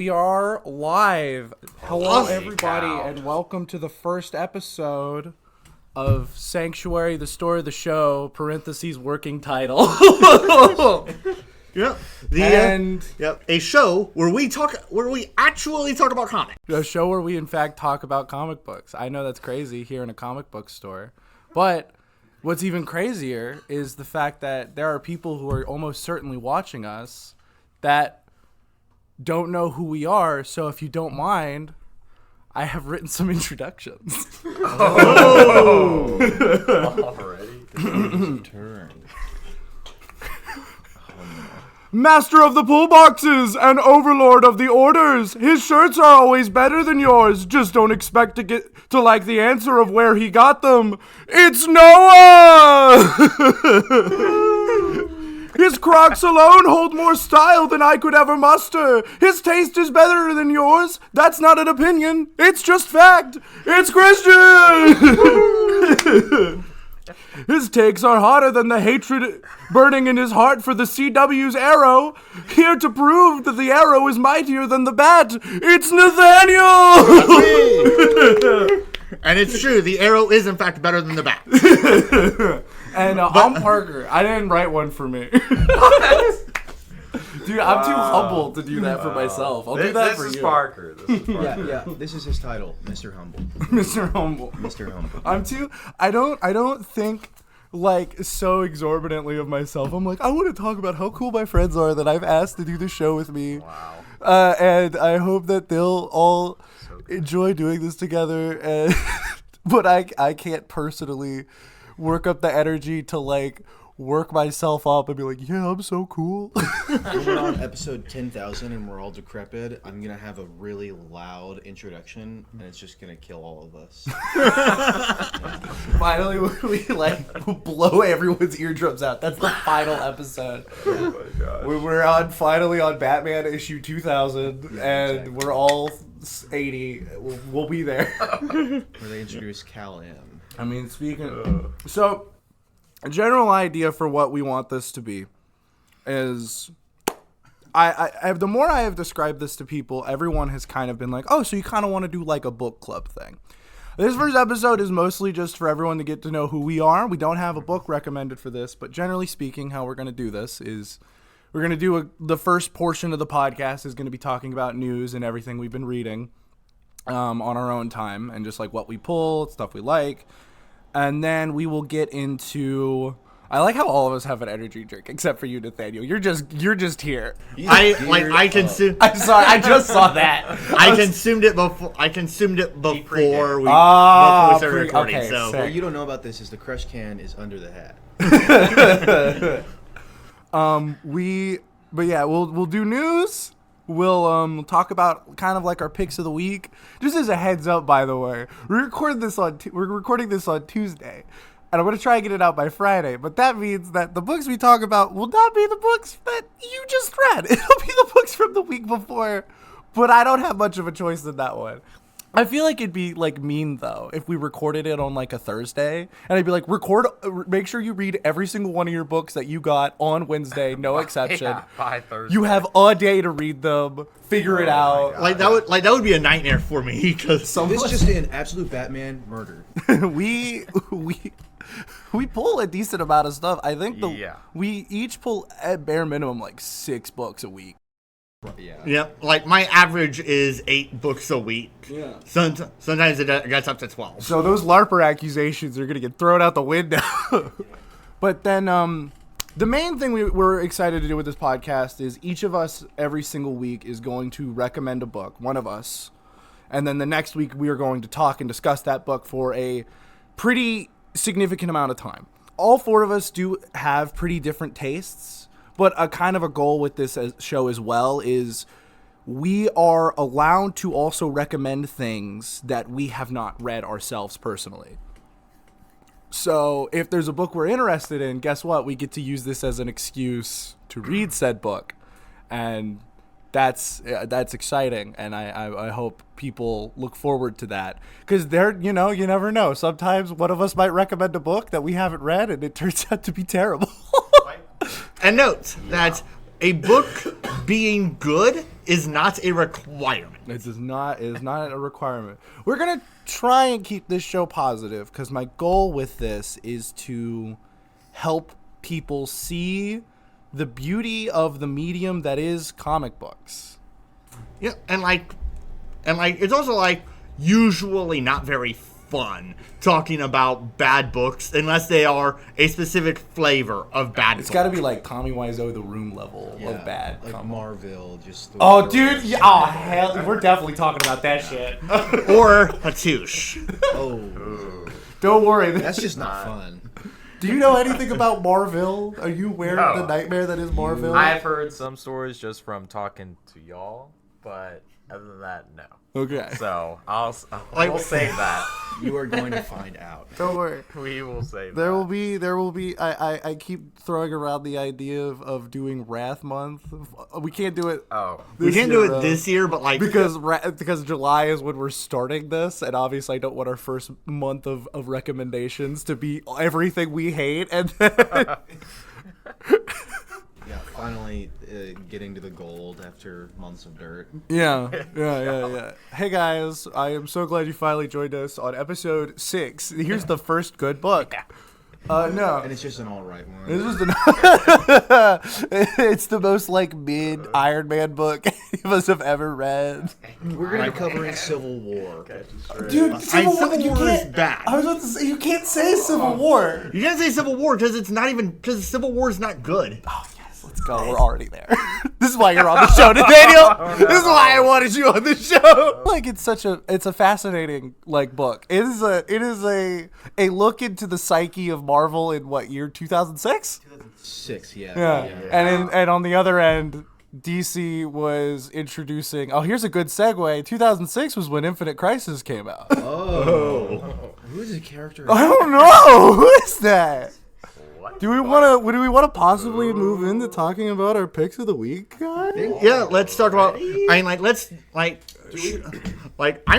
We are live. Hello, everybody, cow. and welcome to the first episode of Sanctuary, the story of the show, parentheses, working title. Yep. A show where we actually talk about comics. A show where we, in fact, talk about comic books. I know that's crazy here in a comic book store, but what's even crazier is the fact that there are people who are almost certainly watching us that don't know who we are. So if you don't mind, I have written some introductions. Oh! Already? Turn. Master of the pull boxes and overlord of the orders. His shirts are always better than yours. Just don't expect to get to like the answer of where he got them. It's Noah! His Crocs alone hold more style than I could ever muster. His taste is better than yours. That's not an opinion. It's just fact. It's Christian! His takes are hotter than the hatred burning in his heart for the CW's arrow. Here to prove that the arrow is mightier than the bat, it's Nathaniel! And it's true, the arrow is in fact better than the bat. And I'm Parker. I didn't write one for me. Dude, I'm too humble to do that for myself. I'll do that for you. This is Parker. Yeah. This is his title, Mr. Humble. Mr. Humble. Mr. Humble. I don't think like so exorbitantly of myself. I'm like, I want to talk about how cool my friends are that I've asked to do the show with me. Wow. And I hope that they'll all enjoy doing this together. And but I can't personally work up the energy to like work myself up and be like, yeah, I'm so cool. When we're on episode 10,000 and we're all decrepit, I'm going to have a really loud introduction, and it's just going to kill all of us. Finally, we like blow everyone's eardrums out. That's the final epised. Oh my gosh. We're finally on Batman issue 2000, and exactly. we're all 80. We'll be there. Where they introduce Cal-Am. I mean, so a general idea for what we want this to be is, I the more I have described this to people, everyone has kind of been like, oh, so you kind of want to do like a book club thing. This first episode is mostly just for everyone to get to know who we are. We don't have a book recommended for this, but generally speaking, how we're going to do this is we're going to do the first portion of the podcast is going to be talking about news and everything we've been reading on our own time and just like what we pull, stuff we like. And then we will get into. I like how all of us have an energy drink, except for you, Nathaniel. You're just here. I consumed. I'm sorry, I just saw that. I consumed it before. We started recording. okay, so sick. What you don't know about this is the crush can is under the hat. We'll do news. We'll talk about kind of like our picks of the week. Just as a heads up, by the way, we're recording this on Tuesday, and I'm gonna try and get it out by Friday. But that means that the books we talk about will not be the books that you just read. It'll be the books from the week before. But I don't have much of a choice in that one. I feel like it'd be like mean though if we recorded it on like a Thursday, and I'd be like, make sure you read every single one of your books that you got on Wednesday, no exception. Yeah, by Thursday. You have a day to read them, figure it out. like that would be a nightmare for me because This is just an absolute Batman murder. we pull a decent amount of stuff. I think we each pull at bare minimum like 6 books a week. Yeah, like my average is 8 books a week. Yeah. Sometimes it gets up to 12. So those LARPer accusations are gonna get thrown out the window. But then the main thing we're excited to do with this podcast is each of us every single week is going to recommend a book, one of us. And then the next week we are going to talk and discuss that book for a pretty significant amount of time. All 4 of us do have pretty different tastes. But a kind of a goal with this show as well is we are allowed to also recommend things that we have not read ourselves personally. So if there's a book we're interested in, guess what? We get to use this as an excuse to read said book. And that's exciting. And I hope people look forward to that. Because you never know. Sometimes one of us might recommend a book that we haven't read and it turns out to be terrible. And note that a book being good is not a requirement. It is not a requirement. We're gonna try and keep this show positive because my goal with this is to help people see the beauty of the medium that is comic books. Yeah, and it's also like usually not very fun talking about bad books unless they are a specific flavor of bad books. It's got to be like Tommy Wiseau, the Room level of bad. Like Marvel, just. Oh, dude! Yeah, oh, hell, we're definitely talking about that shit. Or Hatouche. Oh, Don't worry. that's just not fun. Do you know anything about Marvel? Are you aware of the nightmare that is Marvel? I've heard some stories just from talking to y'all, but other than that, no. Okay. So we'll save that. You are going to find out. Don't worry. We will save There that. will be. I keep throwing around the idea of doing Wrath Month. We can't do it. Oh. We can't do it this year, but like because July is when we're starting this, and obviously I don't want our first month of recommendations to be everything we hate, and then Yeah, finally getting to the gold after months of dirt. yeah. Hey guys, I am so glad you finally joined us on episode 6. Here's the first good book. No. And it's just an alright one. It's the most like mid Iron Man book any of us have ever read. We're going to be covering Civil War. Dude, Civil War is bad. I was about to say, you can't say Civil War. You can't say Civil War because Civil War is not good. Oh, yes, let's go. We're already there. This is why you're on the show, Nathaniel. This is why I wanted you on the show. Like, it's a fascinating like book. It is a look into the psyche of Marvel in what year? 2006. 6, yeah. And on the other end, DC was introducing. Oh, here's a good segue. 2006 was when Infinite Crisis came out. Oh. Who's the character? I don't know. Who is that? What? Do we want to possibly move into talking about our picks of the week, guys? Yeah, let's talk about. I'm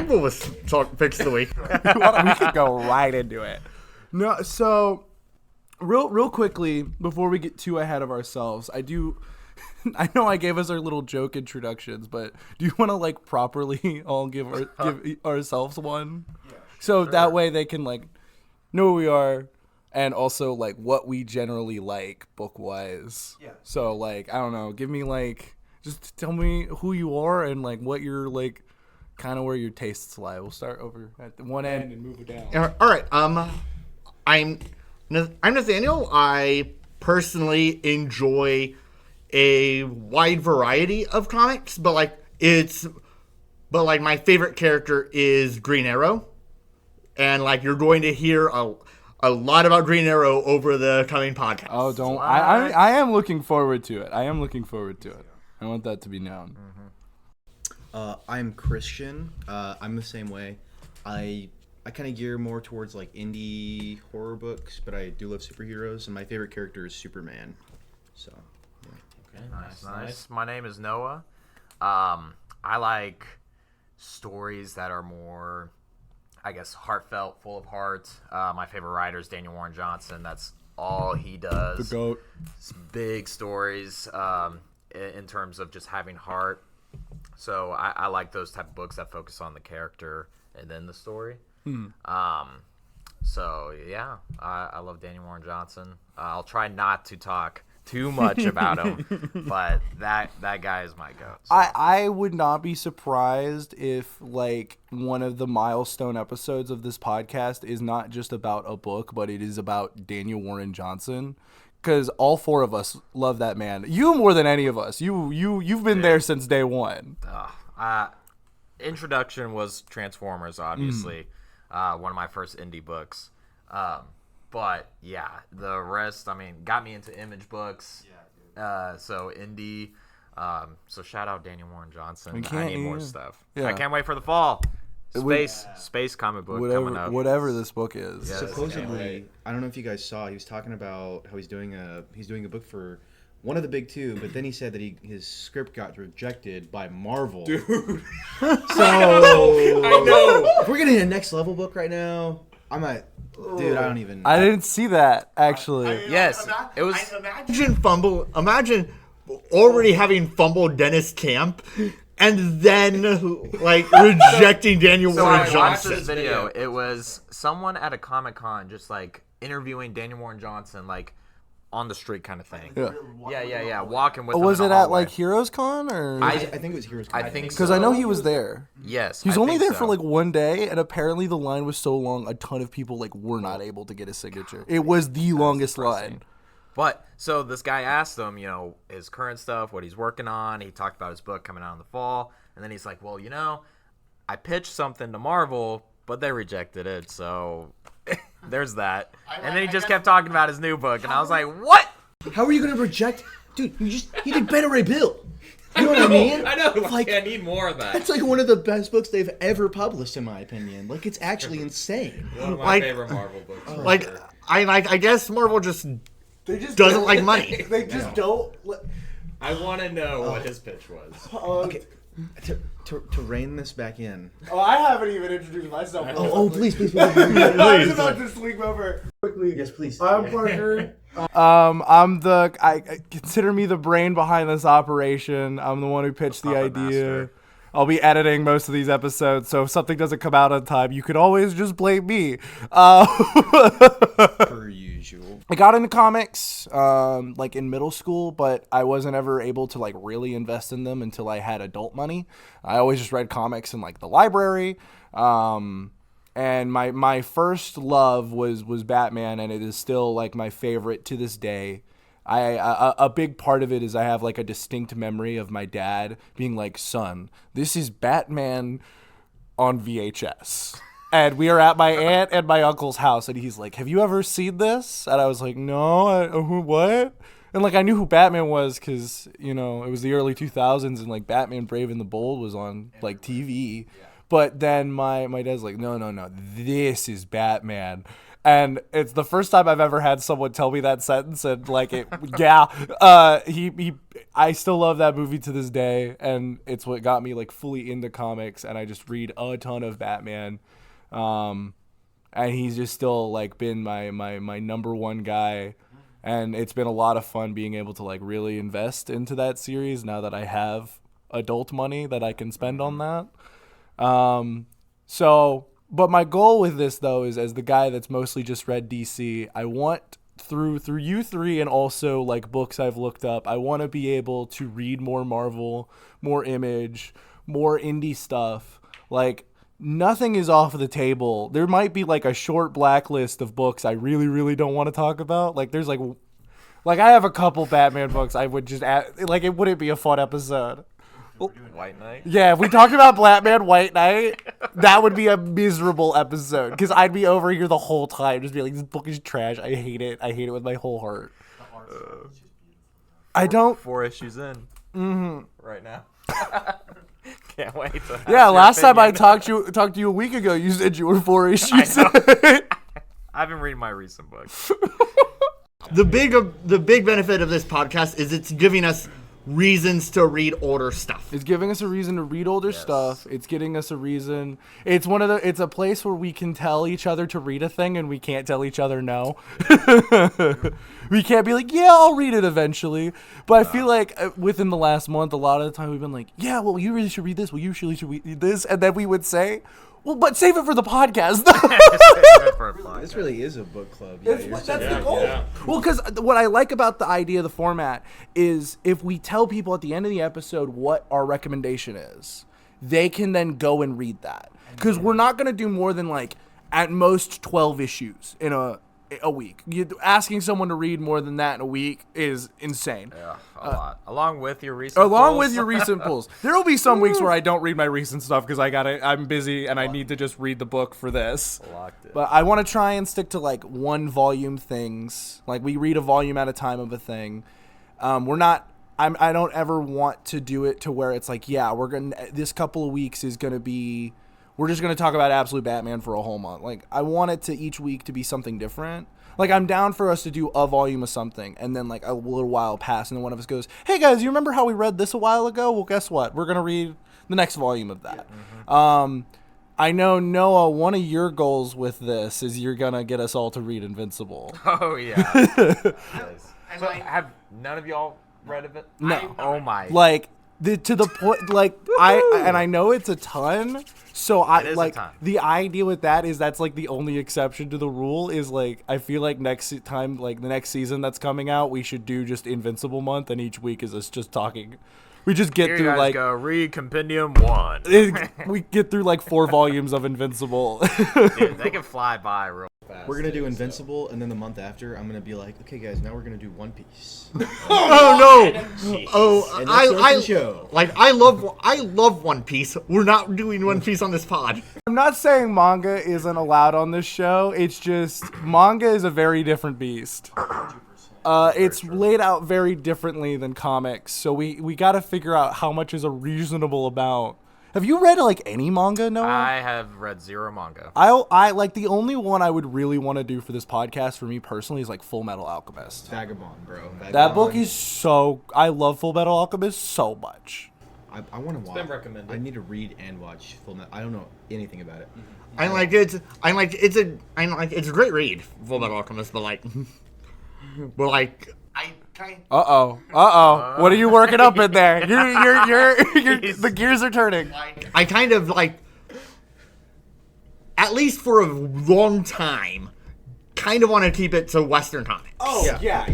going with talk picks of the week. We could go right into it. No, so real quickly before we get too ahead of ourselves, I know I gave us our little joke introductions, but do you want to like properly all give ourselves one? Yeah, so sure. That way they can like know who we are and also like what we generally like book wise. Yeah. So like I don't know, give me like just tell me who you are and like what you're like kind of where your tastes lie. We'll start over at the one end and move it down. All right. I'm Nathaniel. I personally enjoy a wide variety of comics, but my favorite character is Green Arrow, and like you're going to hear a lot about Green Arrow over the coming podcast. Oh, don't! I am looking forward to it. I want that to be known. I'm Christian. I'm the same way. I kind of gear more towards like indie horror books, but I do love superheroes, and my favorite character is Superman. So. Okay, nice. My name is Noah. I like stories that are more, I guess, heartfelt, full of heart. My favorite writer is Daniel Warren Johnson. That's all he does. The GOAT. It's big stories in terms of just having heart. So I like those type of books that focus on the character and then the story. So yeah, I love Daniel Warren Johnson. I'll try not to talk too much about him, but that guy is my goat. So. I would not be surprised if like one of the milestone episodes of this podcast is not just about a book, but it is about Daniel Warren Johnson, because all 4 of us love that man. You more than any of us. You've been there since day one. Introduction was Transformers, obviously, one of my first indie books. But yeah, the rest, I mean, got me into image books. Yeah, so indie. So shout out Daniel Warren Johnson. I need more stuff. Yeah. I can't wait for the fall. Space comic book coming up. Whatever this book is. Yes, supposedly, I don't know if you guys saw. He was talking about how he's doing a book for one of the big 2, but then he said that his script got rejected by Marvel. Dude. So I know. If we're getting a next level book right now, I might. Dude, I don't even. I didn't see that actually. Yes, it was. Imagine already having fumbled Dennis Camp and then like rejecting Daniel So Warren I watched this Johnson. video. It was someone at a Comic-Con just like interviewing Daniel Warren Johnson like on the street kind of thing. Yeah. Walking with him Was in it the at hallway. like Heroes Con or? I think it was Heroes. I think Because so. I know he was there. Yes. He was I only think there so. for like one day, and apparently the line was so long, a ton of people like were not able to get a signature. It was the longest line. But so this guy asked him, you know, his current stuff, what he's working on. He talked about his book coming out in the fall, and then he's like, well, you know, I pitched something to Marvel, but they rejected it, so there's that. And then he just kept talking about his new book, and I was like, what? How are you gonna reject, dude? He did Better Ray Bill. You know what I mean? I know. Like, I need more of that. It's like one of the best books they've ever published, in my opinion. Like, it's actually insane. One of my Like- favorite Marvel books. for Like sure. I guess Marvel just They just doesn't like money. They just don't. I want to know what his pitch was. Okay, to rein this back in. Oh, I haven't even introduced myself. Please. I was about to sleep over quickly. Yes, please. I'm Parker. I consider me the brain behind this operation. I'm the one who pitched the Puppet idea. master. I'll be editing most of these episodes, so if something doesn't come out on time, you could always just blame me. Per usual. I got into comics like in middle school, but I wasn't ever able to like really invest in them until I had adult money. I always just read comics in like the library. And my first love was Batman, and it is still like my favorite to this day. A big part of it is I have like a distinct memory of my dad being like, son, this is Batman on VHS. And we are at my aunt and my uncle's house, and he's like, have you ever seen this? And I was like, no, what? And like I knew who Batman was because, you know, it was the early 2000s, and like Batman Brave and the Bold was on like TV. But then my dad's like, no, this is Batman. And it's the first time I've ever had someone tell me that sentence, and like it, yeah. I still love that movie to this day, and it's what got me like fully into comics. And I just read a ton of Batman, and he's just still like been my number one guy. And it's been a lot of fun being able to like really invest into that series now that I have adult money that I can spend on that. But my goal with this, though, is as the guy that's mostly just read DC, I want through you three and also like books I've looked up, I want to be able to read more Marvel, more Image, more indie stuff. Like nothing is off the table. There might be like a short blacklist of books I really, really don't want to talk about. Like there's like I have a couple Batman books I would just add, like it wouldn't be a fun episode. White Knight. Yeah, if we talked about Batman White Knight, that would be a miserable episode because I'd be over here the whole time just be like, this book is trash. I hate it. I hate it with my whole heart. I don't. 4 issues in. Right now. Can't wait. To have Yeah, your last time I opinion. talked to you a week ago, you said you were 4 issues. I've been reading my recent books. The big benefit of this podcast is it's giving us reasons to read older stuff. It's giving us a reason to read older stuff. It's getting us a reason. It's a place where we can tell each other to read a thing and we can't tell each other no. We can't be like, yeah, I'll read it eventually. But I feel like within the last month, a lot of the time we've been like, yeah, well, you really should read this. Well, you really should read this. And then we would say, well, but save it for the podcast. This really is a book club. Yeah, That's the goal. Yeah. Well, because what I like about the idea of the format is if we tell people at the end of the episode what our recommendation is, they can then go and read that. Because we're not going to do more than like at most 12 issues in a week. Asking someone to read more than that in a week is insane. Yeah, a lot. Along with your recent pulls. There will be some weeks where I don't read my recent stuff because I'm busy and I need to just read the book for this. But I want to try and stick to like one volume things. Like we read a volume at a time of a thing. I don't ever want to do it to where it's like, yeah, this couple of weeks is going to be, we're just going to talk about Absolute Batman for a whole month. Like, I want it to each week to be something different. Like, I'm down for us to do a volume of something, and then, like, a little while pass, and then one of us goes, hey, guys, you remember how we read this a while ago? Well, guess what? We're going to read the next volume of that. I know, Noah, one of your goals with this is you're going to get us all to read Invincible. Oh, yeah. Nice. So, have none of y'all read of it? No. Oh, my. Like, to the point, like I know it's a ton. So It is a like ton. the idea with that is that's like the only exception to the rule is like I feel like next time, like the next season that's coming out, we should do just Invincible month, and each week is us just talking. We just get Here through you guys like go. Read Compendium 1. we get through like 4 volumes of Invincible. Dude, they can fly by real fast. We're gonna do Invincible, and then the month after, I'm gonna be like, okay, guys, now we're gonna do One Piece. Oh no! Oh, And that starts the show. I love One Piece. We're not doing One Piece on this pod. I'm not saying manga isn't allowed on this show. It's just manga is a very different beast. It's laid out very differently than comics, so we got to figure out how much is a reasonable amount. Have you read like any manga, Noah? I have read 0 manga. I like the only one I would really want to do for this podcast for me personally is like Full Metal Alchemist. Vagabond, bro. That book is so I love Full Metal Alchemist so much. I want to watch. been recommended. I need to read and watch Full Metal. I don't know anything about it. It's a great read, Full Metal Alchemist, but like, I kind. What are you working up in there? You're the gears are turning. I kind of like, at least for a long time, kind of want to keep it to Western comics. Oh Yeah,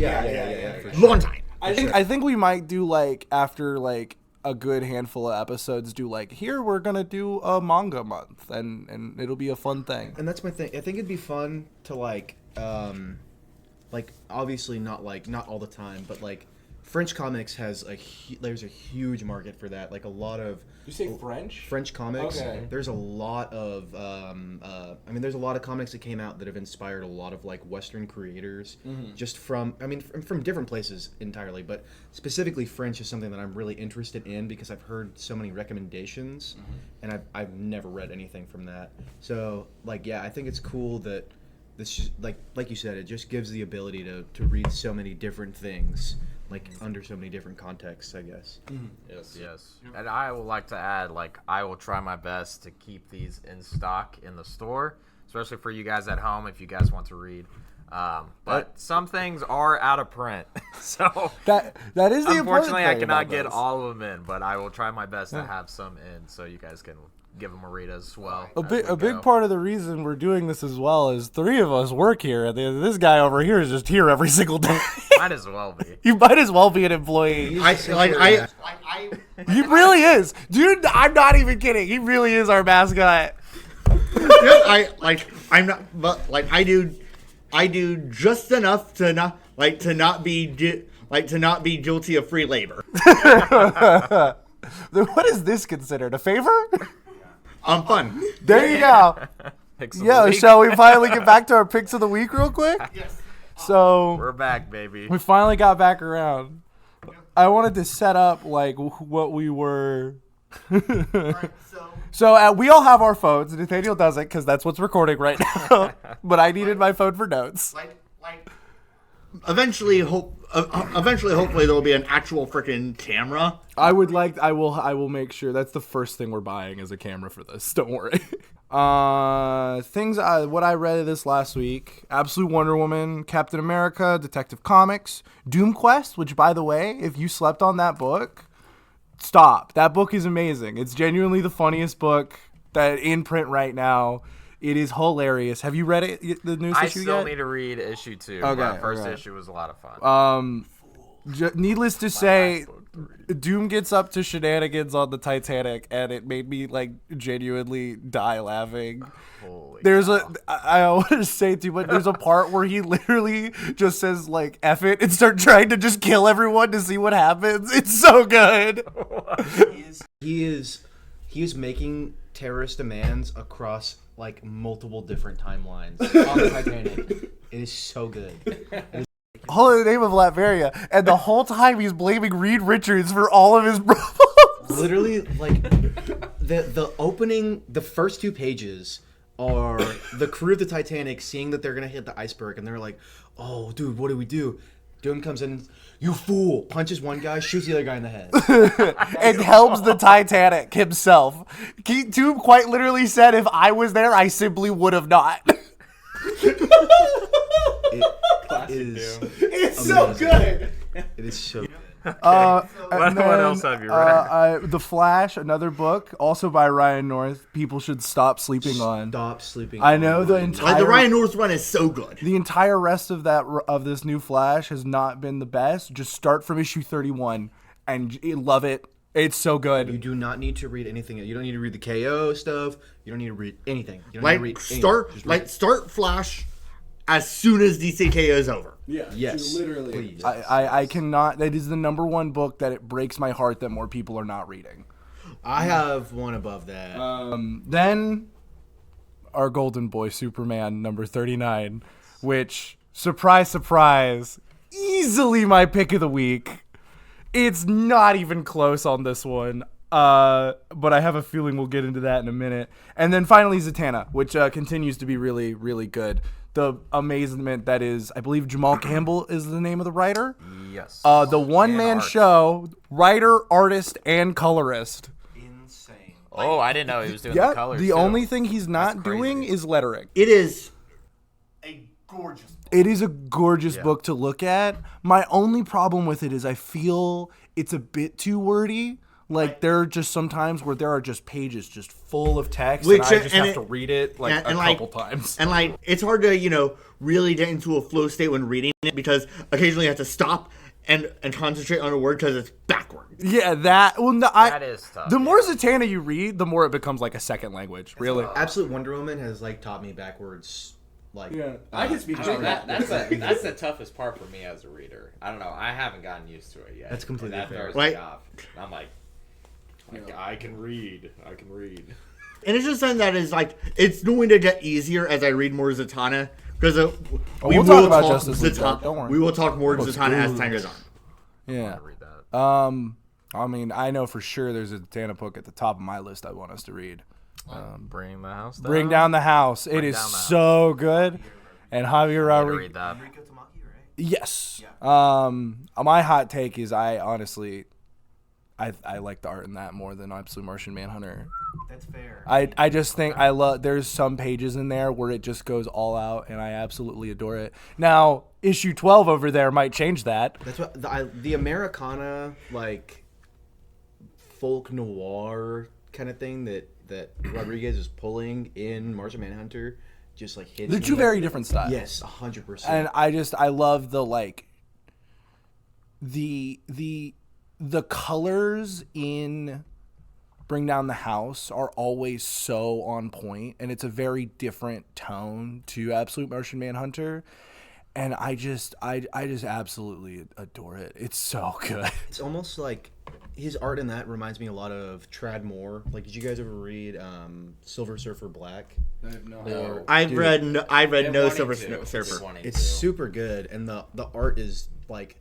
for sure. Long time. I think we might do like after like a good handful of episodes do like here we're gonna do a manga month and it'll be a fun thing. And that's my thing. I think it'd be fun to like obviously not all the time, but like French comics has there's a huge market for that. Like a lot of You say French? French comics. Okay. There's a lot of there's a lot of comics that came out that have inspired a lot of like Western creators, just from different places entirely, but specifically French is something that I'm really interested in because I've heard so many recommendations, and I've never read anything from that. So I think it's cool that this just, like you said, it just gives the ability to read so many different things. Like under so many different contexts, I guess. Yes. And I would like to add, like, I will try my best to keep these in stock in the store, especially for you guys at home if you guys want to read. But some things are out of print, so That is the important unfortunately I thing cannot about get those. all of them in. But I will try my best to have some in, so you guys can give them a read as well. A big part of the reason we're doing this as well is 3 of us work here, and this guy over here is just here every single day. Might as well be. You might as well be an employee. He really is, dude. I'm not even kidding. He really is our mascot. I do just enough to not be guilty of free labor. What is this considered? A favor? Fun. There you go. Picks of the Yeah, week. shall we finally get back to our picks of the week real quick? Yes. So We're back, baby. we finally got back around. I wanted to set up like what we were. So we all have our phones. Nathaniel doesn't because that's what's recording right now. But I needed my phone for notes. Eventually, hopefully, there will be an actual freaking camera. I will make sure that's the first thing we're buying is a camera for this. Don't worry. What I read this last week: Absolute Wonder Woman, Captain America, Detective Comics, Doom Quest. Which, by the way, if you slept on that book, stop. That book is amazing. It's genuinely the funniest book that in print right now. It is hilarious. Have you read it? The newest I issue still yet? need to read issue 2. Okay, but first okay. issue was a lot of fun. Needless to say, Doom gets up to shenanigans on the Titanic, and it made me like genuinely die laughing. Holy There's cow. I want to say too, but there's a part where he literally just says like "F it" and start trying to just kill everyone to see what happens. It's so good. He is making terrorist demands across like multiple different timelines on the Titanic. It is so good. All in the name of Latveria, and the whole time he's blaming Reed Richards for all of his problems. Literally, like the opening, the first 2 pages are the crew of the Titanic seeing that they're gonna hit the iceberg, and they're like, "Oh, dude, what do we do?" Doom comes in, "You fool!" Punches one guy, shoots the other guy in the head. And helms the Titanic himself. Doom quite literally said, "If I was there, I simply would have not." It is It's so amazing. good. It is so good. What else have you read? The Flash, another book, also by Ryan North. People should stop sleeping on. Stop sleeping. I know on the Ryan. entire Like the Ryan North run is so good. the entire rest of this new Flash has not been the best. Just start from issue 31 and you love it. It's so good. You do not need to read anything. You don't need to read the KO stuff. You don't need to read anything. You don't need to read anything. Start Flash as soon as DCKO is over. Yeah, Yes, literally. please. I cannot. That is the number one book that it breaks my heart that more people are not reading. I have one above that. Then our golden boy Superman number 39, which surprise, surprise, easily my pick of the week. It's not even close on this one. But I have a feeling we'll get into that in a minute. And then finally Zatanna, which continues to be really, really good. The amazement that is, I believe Jamal Campbell is the name of the writer. Yes. The one-man show, writer, artist, and colorist. Insane. Oh, I didn't know he was doing the Yeah, colors. the too. only thing he's not That's crazy. doing is lettering. It is a gorgeous book. It is a gorgeous book to look at. My only problem with it is I feel it's a bit too wordy. Like there are just some times where there are just pages just full of text, and I just have to read it like a couple times. And like it's hard to really get into a flow state when reading it because occasionally you have to stop and concentrate on a word because it's backwards. Yeah, that is tough. The more Zatanna you read, the more it becomes like a second language. Really. Absolute Wonder Woman has like taught me backwards. Like I can speak to that. That's the toughest part for me as a reader. I don't know. I haven't gotten used to it yet. That's completely that fair. throws Like- me off. I'm like, I can read. I can read. And it's just something that is like it's going to get easier as I read more Zatanna because we'll talk about Justice League, don't worry. We will talk more Looks Zatanna as good. time goes on. Yeah. Read that. I mean, I know for sure there's a Zatanna book at the top of my list I want us to read. Bring the house down. Bring Down the House. It is Down the House. so good. And Javier I need to Rodriguez. read that. Yes. My hot take is I honestly, I like the art in that more than Absolute Martian Manhunter. That's fair. I just think there's some pages in there where it just goes all out and I absolutely adore it. Now, issue 12 over there might change that. That's what the Americana like folk noir kind of thing that Rodriguez is pulling in Martian Manhunter just like hits. They're me. two very different styles. Yes, 100%. And I love the like the colors in Bring Down the House are always so on point, and it's a very different tone to Absolute Martian Manhunter, and I just absolutely adore it. It's so good. It's almost like his art in that reminds me a lot of Trad Moore. Like, did you guys ever read Silver Surfer Black? No. I've read no Wanting Silver to. Surfer. Wanting It's to. super good, and the art is like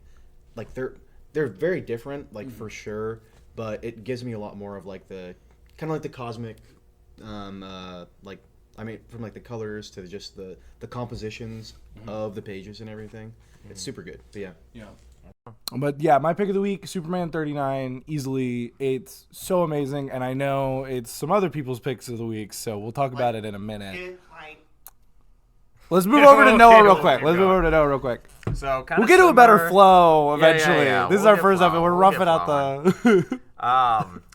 they're very different, like for sure. But it gives me a lot more of like the kind of like the cosmic, like I mean from like the colors to just the compositions of the pages and everything. It's super good. But yeah. But yeah, my pick of the week, Superman 39, easily. It's so amazing, and I know it's some other people's picks of the week, so we'll talk about it in a minute. Let's move over to Noah real quick. So kind We'll of get to a better similar- flow Yeah, eventually. yeah. This is We'll our get first episode. flowing. We're We'll roughing get out the.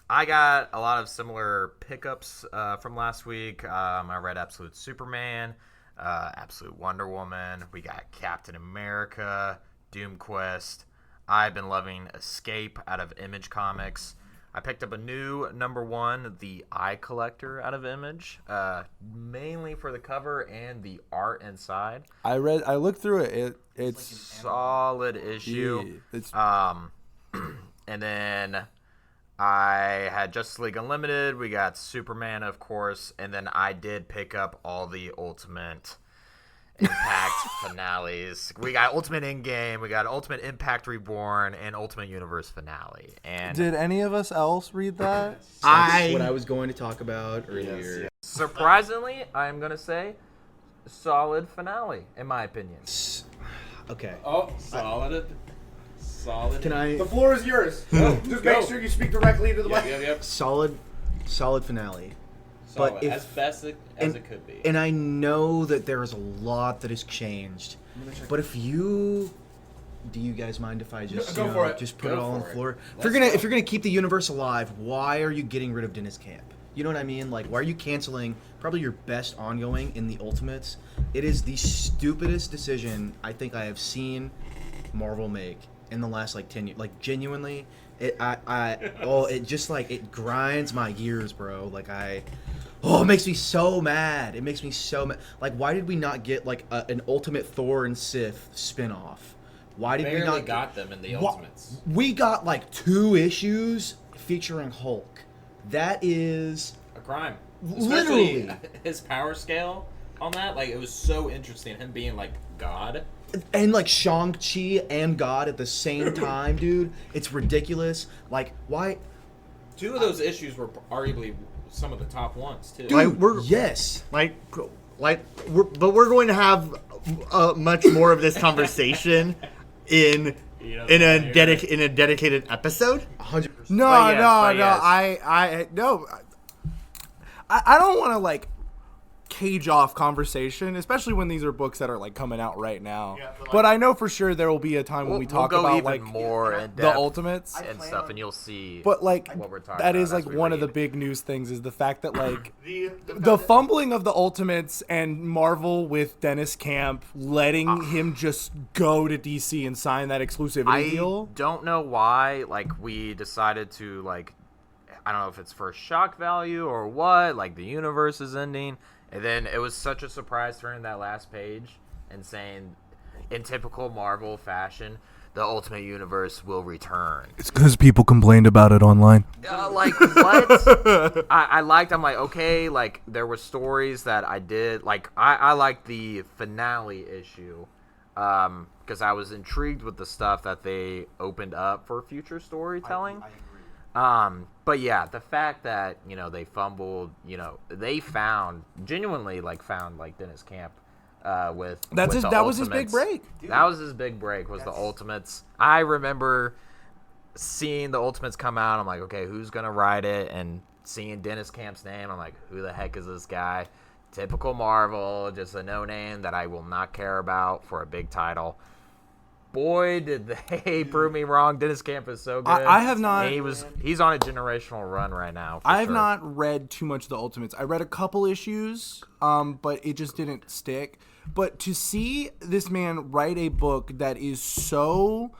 I got a lot of similar pickups from last week. I read Absolute Superman, Absolute Wonder Woman. We got Captain America, Doom Quest. I've been loving Escape out of Image Comics. I picked up a new #1, The Eye Collector out of Image, mainly for the cover and the art inside. I looked through it. It's Solid issue. yeah, it's And then I had Justice League Unlimited. We got Superman, of course. And then I did pick up all the Ultimate Impact finales. We got Ultimate Endgame. We got Ultimate Impact Reborn and Ultimate Universe finale. And Did any of us else read that? That's what I was going to talk about earlier. surprisingly, I'm going to say solid finale, in my opinion. Okay. Oh, solid. Can I floor is yours. Just make sure you speak directly into the Yep. solid finale? Solid. But if- as best as it could be. And I know that there is a lot that has changed. But if you do you guys mind if I just Go for it. just put Go it all on for the it. floor? Let's If you're gonna keep the universe alive, why are you getting rid of Dennis Camp? You know what I mean? Like, why are you canceling probably your best ongoing in the Ultimates? It is the stupidest decision I think I have seen Marvel make in the last like 10 years. Like, genuinely, it just like it grinds my gears, bro. Like it makes me so mad. It makes me so mad. Like, why did we not get like an Ultimate Thor and Sif spinoff? Why did we Barely not got them in the Wha- Ultimates. We got like 2 issues featuring Hulk. That is A crime. Literally. Especially his power scale on that. Like, it was so interesting. Him being like God. and like Shang-Chi and God at the same time, dude. It's ridiculous. Like, why? 2 of those issues were arguably some of the top ones too. Dude, yes. But we're going to have much more of this conversation in a dedicated episode. 100%. No, But yes, no, but no. yes. I don't want to like cage off conversation, especially when these are books that are like coming out right now. Yeah, but I know for sure there will be a time when we talk we'll go about even like more in the depth Ultimates. and stuff, and you'll see. But like what we're talking that about is like as we one of the read. big news things is the fact that like The the fumbling of the Ultimates and Marvel with Dennis Camp letting him just go to DC and sign that exclusivity I deal. don't know why, like, we decided to, like, I don't know if it's for shock value or what, like, the universe is ending. And then it was such a surprise turning that last page and saying, in typical Marvel fashion, the Ultimate Universe will return. It's because people complained about it online. Like, what? I'm like, okay, like, there were stories that I did. Like, I liked the finale issue because I was intrigued with the stuff that they opened up for future storytelling. But yeah, the fact that, they fumbled, they genuinely found Dennis Camp with That was his big Ultimates. break. That was his big break, was the Ultimates. I remember seeing the Ultimates come out. I'm like, okay, who's going to write it? And seeing Dennis Camp's name, I'm like, who the heck is this guy? Typical Marvel, just a no-name that I will not care about for a big title. Boy, did they prove me wrong. Dennis Camp is so good. I have not- And he's on a generational run right now. for I have sure. not read too much of the Ultimates. I read a couple issues, but it just didn't stick. But to see this man write a book that is so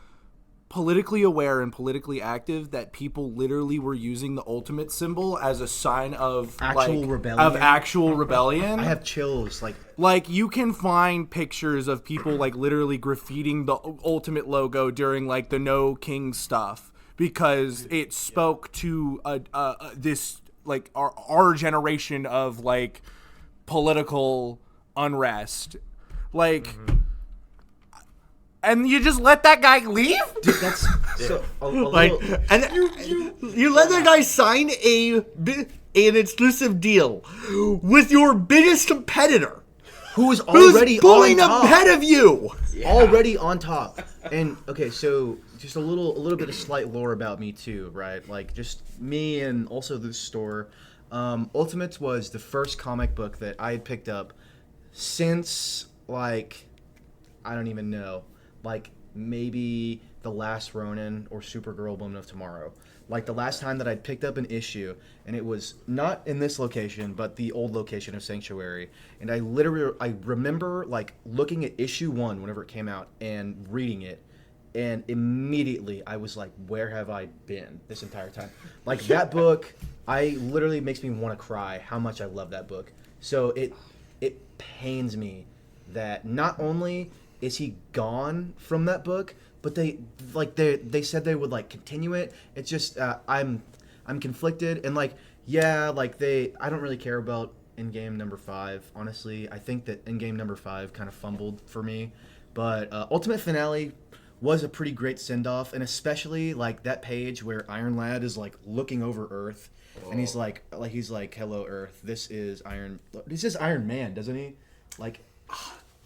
politically aware and politically active that people literally were using the Ultimate symbol as a sign of Actual rebellion? Of actual rebellion. I have chills. Like, you can find pictures of people, like, literally graffitiing the Ultimate logo during, like, the No King stuff because it spoke to this, like, our generation of, like, political unrest. Like, and you just let that guy leave? Dude, that's so Like, and you let that guy sign an exclusive deal with your biggest competitor, who is who's already pulling on top. ahead of you. Already on top. And okay, so just a little bit of slight lore about me too, right? Like, just me and also this store. Ultimates was the first comic book that I had picked up since, like, I don't even know, like, maybe The Last Ronin or Supergirl Woman of Tomorrow. Like, the last time that I'd picked up an issue, and it was not in this location, but the old location of Sanctuary. And I remember, like, looking at issue 1 whenever it came out and reading it, and immediately I was like, where have I been this entire time? Like, that book, literally makes me want to cry how much I love that book. So it pains me that not only is he gone from that book, but they said they would, like, continue it. It's just I'm conflicted, and, like, yeah, like, I don't really care about Endgame number 5, honestly. I think that Endgame number 5 kind of fumbled for me, but Ultimate Finale was a pretty great send-off, and especially, like, that page where Iron Lad is, like, looking over Earth, and he's like hello Earth, this is Iron Man, doesn't he? Like,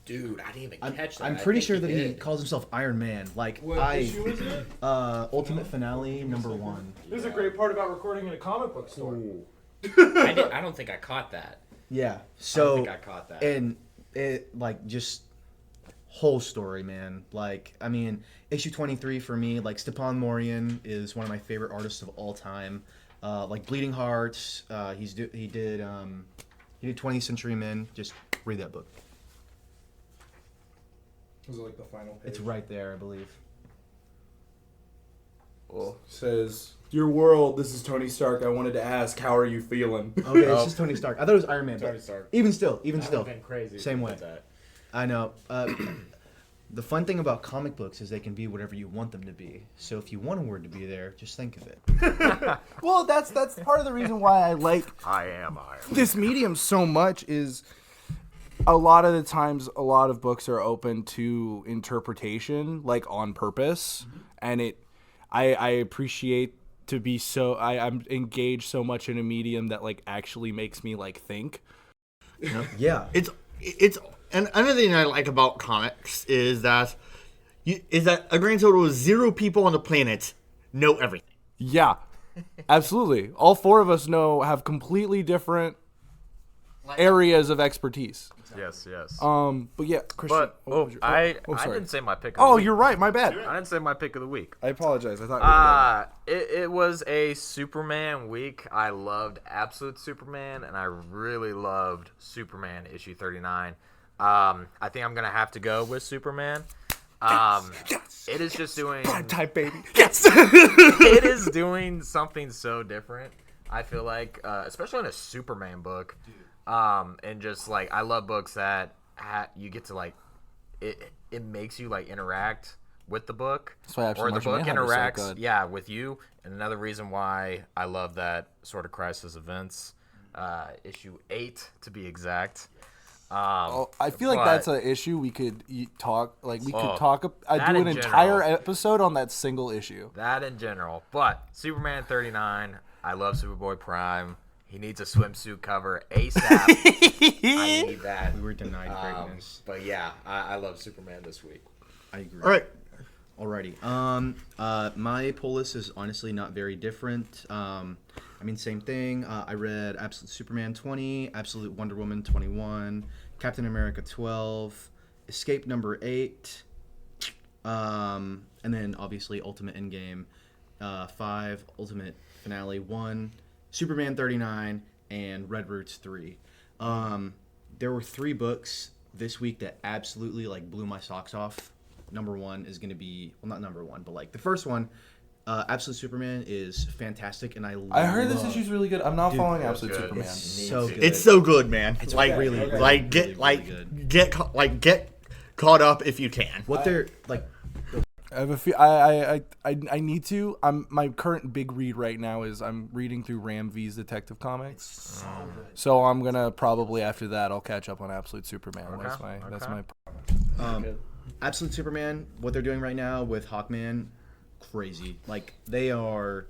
Dude, I didn't even catch that. I'm pretty sure that he calls himself Iron Man. Like, What issue is it? Ultimate Finale number 1. This is a great part about recording in a comic book store. I don't think I caught that. Yeah. I don't So, think I caught that. and it, like, just whole story, man. Like, I mean, issue 23 for me, like Stepan Morian is one of my favorite artists of all time. Like Bleeding Hearts, he did 20th Century Men. Just read that book. Was it like the final page? It's right there, I believe. Well, says, "Dear world, this is Tony Stark. I wanted to ask, how are you feeling?" Okay, it's just Tony Stark. I thought it was Iron Man. Tony Stark. Even still. That would've been crazy. Same if you way. did that. I know. The fun thing about comic books is they can be whatever you want them to be. So if you want a word to be there, just think of it. Well, that's part of the reason why I like I am Iron. this medium so much is a lot of the times a lot of books are open to interpretation, like on purpose, and I appreciate to be so I'm engaged so much in a medium that like actually makes me like think. Yeah. It's and another thing I like about comics is that a grand total of 0 people on the planet know everything. Yeah, absolutely. All 4 of us have completely different areas of expertise. Yes. But yeah, Christian. But I sorry. didn't say my pick. Of the Oh, week. you're right. My bad. I didn't say my pick of the week. I apologize. I thought. It was a Superman week. I loved Absolute Superman, and I really loved Superman issue 39. I think I'm gonna have to go with Superman. Yes. It is just doing. Type baby. Yes. It is doing something so different. I feel like, especially in a Superman book, and just like I love books that you get to like it makes you like interact with the book, That's why or the Martian book Manhunter is so interacts, good. with you. And another reason why I love that sort of crisis events, issue 8 to be exact. I feel like but- that's an issue we could talk. Like we could Oh, talk. I that do an in entire general. episode on that single issue. That in general. But Superman 39, I love Superboy Prime. He needs a swimsuit cover ASAP. I need that. We were denied greatness. But yeah, I love Superman this week. I agree. All right. Alrighty. My pull list is honestly not very different. I mean, same thing. I read Absolute Superman 20, Absolute Wonder Woman 21, Captain America 12, Escape number 8, and then obviously Ultimate Endgame 5, Ultimate Finale 1, Superman 39, and Red Roots 3. There were 3 books this week that absolutely like blew my socks off. Number 1 is going to be, well, not number 1, but like the first one, Absolute Superman is fantastic, and I heard this issue's really good. I'm not following that's Absolute good. Superman. so good. It's so good, man. It's like really, like really, get really, like really good. get caught up if you can. What they're like. I have I need to. My current big read right now is I'm reading through Ram V's Detective Comics. So I'm gonna probably after that I'll catch up on Absolute Superman. Okay, That's okay. my. Absolute Superman, what they're doing right now with Hawkman, crazy. Like they are.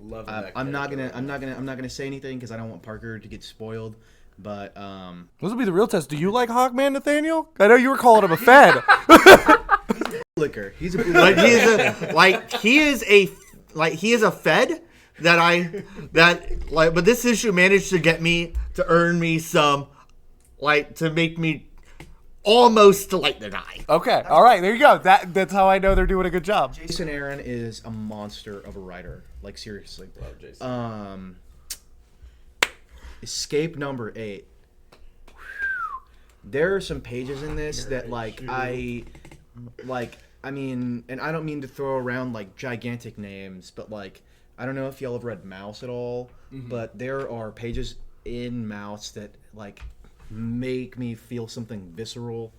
Loving that I'm not character. gonna say anything because I don't want Parker to get spoiled. But This will be the real test. Do you like Hawkman, Nathaniel? I know you were calling him a fed. Liquor. He's a Like he is a fed that but this issue managed to get me to earn me some to make me almost to light the guy. Okay, all right, there you go. That's how I know they're doing a good job. Jason Aaron is a monster of a writer. Like seriously. Love Jason. Escape number 8. There are some pages in this that I mean, and I don't mean to throw around like gigantic names, but like I don't know if y'all have read Mouse at all, but there are pages in Mouse that like make me feel something visceral.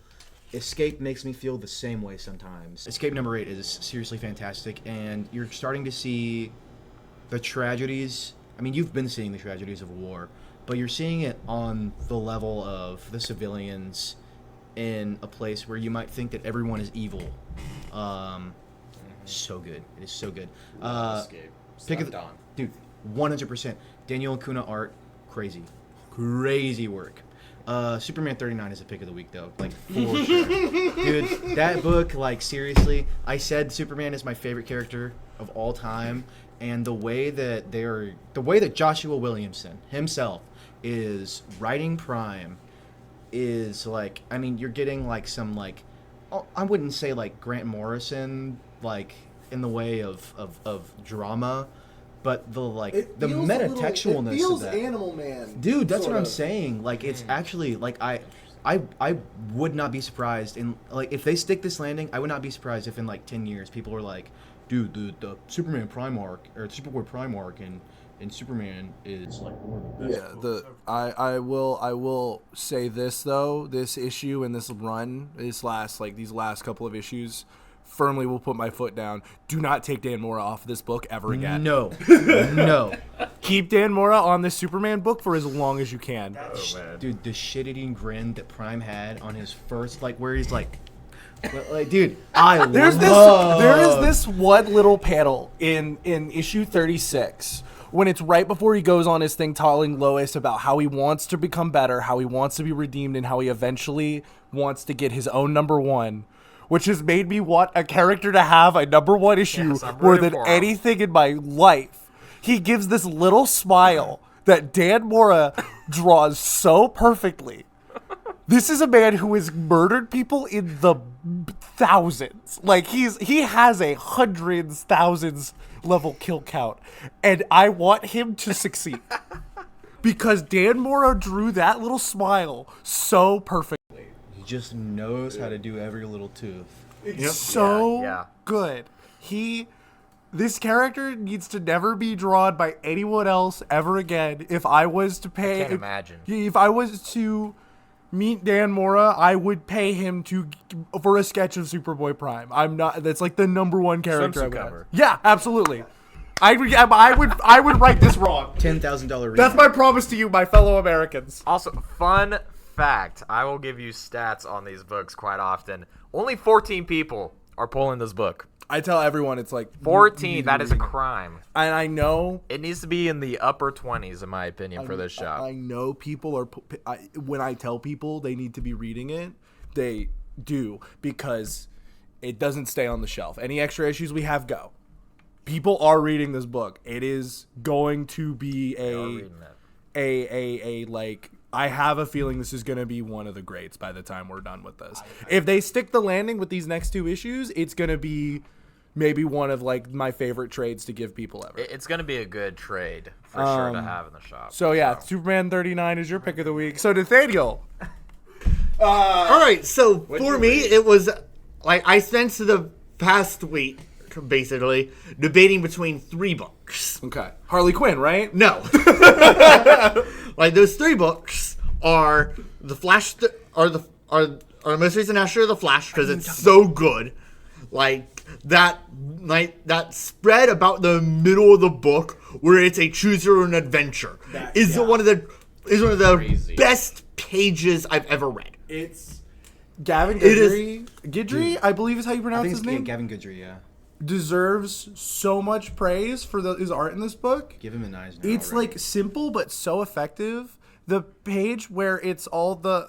Escape makes me feel the same way sometimes. Escape number 8 is seriously fantastic, and you're starting to see the tragedies. I mean, you've been seeing the tragedies of war, but you're seeing it on the level of the civilians in a place where you might think that everyone is evil. So good. It is so good. Escape. Pick of Slept the, on. dude, 100%. Daniel Acuna art, crazy work. Superman 39 is a pick of the week though, like for sure. Dude, that book, like seriously, I said Superman is my favorite character of all time, and the way that Joshua Williamson himself is writing Prime is like, I mean, you're getting like some like I wouldn't say like Grant Morrison, like in the way of drama, but the like the metatextualness It feels of that. Animal Man. Dude, that's what sort I'm of. saying. Like, it's actually like I would not be surprised in like if they stick this landing. I would not be surprised if in like 10 years people are like, dude, the Superman Prime arc or the Superboy Prime arc and Superman is like one of the best. Yeah, I will say this though, this issue and this run, these last couple of issues, firmly will put my foot down. Do not take Dan Mora off this book ever again. No, no, Keep Dan Mora on this Superman book for as long as you can. dude, the shit-eating grin that Prime had on his first, like where he's like, dude, There is this one little panel in issue 36 when it's right before he goes on his thing telling Lois about how he wants to become better, how he wants to be redeemed, and how he eventually wants to get his own #1, which has made me want a character to have a #1 issue Yes, I'm more rooting than for him. anything in my life. He gives this little smile that Dan Mora draws so perfectly. This is a man who has murdered people in the thousands. Like he has a hundreds, thousands level kill count, and I want him to succeed because Dan Mora drew that little smile so perfectly. He just knows how to do every little tooth. It's so Yeah. good. This character needs to never be drawn by anyone else ever again. If I was to pay, can't imagine. If I was to meet Dan Mora, I would pay him for a sketch of Superboy Prime. That's like the #1 character. I Swimsuit would have. cover. Yeah, absolutely. I would write this wrong. $10,000. That's my promise to you, my fellow Americans. Also, fun fact, I will give you stats on these books quite often. Only 14 people are pulling this book. I tell everyone it's like 14, that is a crime. and I know. It needs to be in the upper 20s, in my opinion, for this shop. I know people are. When I tell people they need to be reading it, they do because it doesn't stay on the shelf. Any extra issues we have, go. People are reading this book. It is going to be reading it. a like. I have a feeling this is going to be one of the greats by the time we're done with this. If they stick the landing with these next 2 issues, it's going to be maybe one of like my favorite trades to give people ever. It's going to be a good trade for sure to have in the shop. So yeah, Superman 39 is your pick of the week. So Nathaniel, All right, so for me, it was like I spent the past week basically debating between 3 books. okay, Harley Quinn, right? No, like those 3 books are the Flash, are the most recent issue of the Flash because it's so good. Like that spread about the middle of the book where it's a choose your own adventure is one of the Crazy. best pages I've ever read. It's Gavin It is- Guidry. Guidry, I believe is how you I pronounce think his it's name. Gavin Goodry, yeah. Deserves so much praise for his art in this book. Give him an eyes now It's already. like simple but so effective. The page where it's all the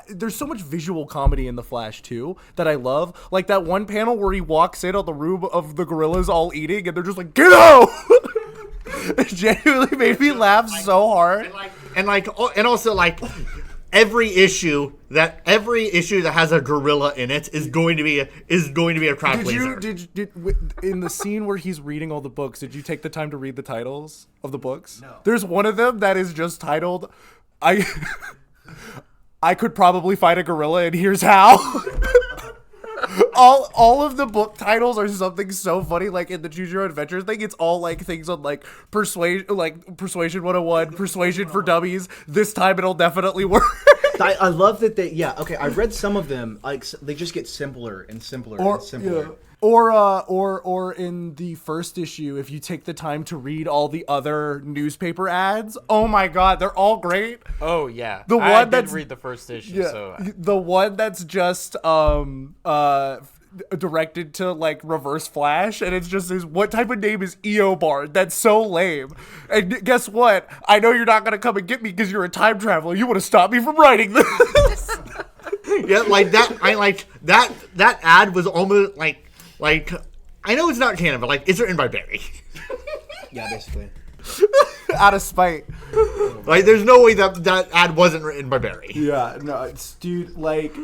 there's so much visual comedy in the Flash too that I love. Like that one panel where he walks in on the room of the gorillas all eating and they're just like, get out! It genuinely made me laugh so hard. And also like every issue that has a gorilla in it is going to be a crowd pleaser. In the scene where he's reading all the books, did you take the time to read the titles of the books? No. There's one of them that is just titled, I could probably fight a gorilla and here's how. all of the book titles are something so funny. Like in the Choose Your Own Adventure thing, it's all like things on like Persuasion 101, Persuasion for Dummies. This time it'll definitely work. I love that they. Yeah, okay. I read some of them. Like they just get simpler and simpler and simpler. Yeah. Or in the first issue, if you take the time to read all the other newspaper ads, oh my god, they're all great. Oh yeah, The I one did that's- read the first issue. Yeah, So the one that's just directed to like Reverse Flash, and it's just what type of name is Eobard? That's so lame. And guess what? I know you're not gonna come and get me because you're a time traveler. You want to stop me from writing this? Yeah, like that. I like that. That ad was almost like I know it's not canon, but like it's written by Barry. Yeah, basically. Out of spite. Like there's no way that ad wasn't written by Barry. Yeah, no, it's dude, like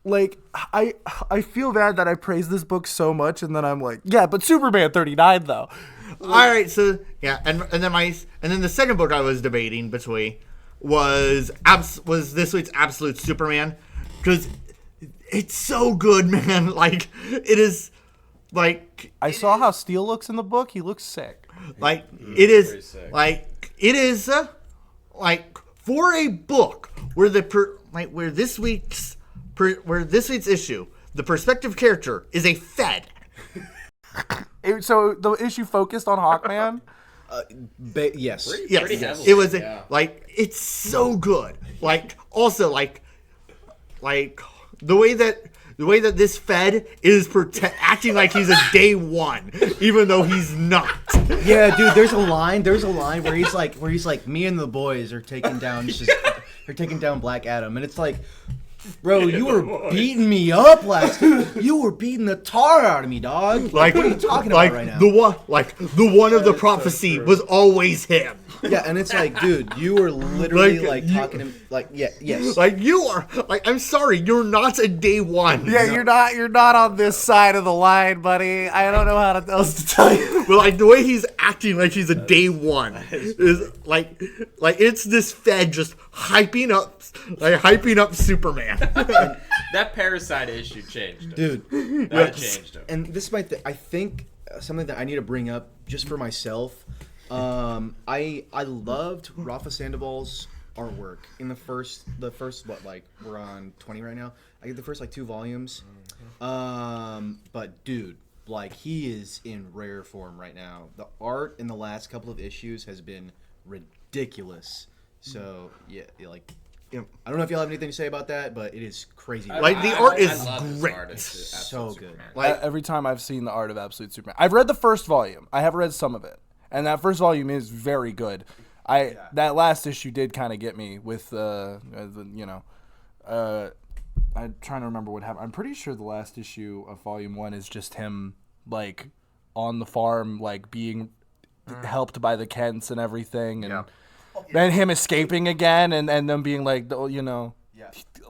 like I feel bad that I praise this book so much, and then I'm like, yeah, but Superman 39 though. All right, so yeah, and then the second book I was debating between was this week's Absolute Superman, because it's so good, man. Like it is, like I saw how Steel looks in the book. He looks sick. like it is pretty sick. like it is like for a book where where this week's issue, the perspective character is a Fed. So the issue focused on Yes. Hawkman. Yes, Pretty heavily, it was yeah. like it's so good. Like also like the way that this Fed is acting like he's a day one, even though he's not. Yeah, dude. There's a line where he's like, me and the boys are taking down Black Adam, and it's like, bro, you were beating me up you were beating the tar out of me, dog. Like what are you talking like about right now? the one of the prophecy was always him. Yeah, and it's like, dude, you were literally Like, talking to like, yes. Like you are like, I'm sorry, you're not a day one. Yeah, you're not on this side of the line, buddy. I don't know how else to tell you. But like the way he's acting like he's a day one is like it's this Fed just hyping up Superman. That Parasite issue changed him. Dude, That changed him. and this might I think something that I need to bring up just for myself. I loved Rafa Sandoval's artwork in the first what, like, we're on 20 right now. I get the first like 2 volumes. But dude, like, he is in rare form right now. The art in the last couple of issues has been ridiculous. So yeah, like, I don't know if y'all have anything to say about that, but it is crazy. Like, the art is love his great. art. It's So Absolute good. Superman. Like Every time I've seen the Art of Absolute Superman, I've read the first volume. I have read some of it, and that first volume is very good. That last issue did kind of get me with I'm trying to remember what happened. I'm pretty sure the last issue of volume 1 is just him, like, on the farm, like, being helped by the Kents and everything, and then him escaping again, and them being like,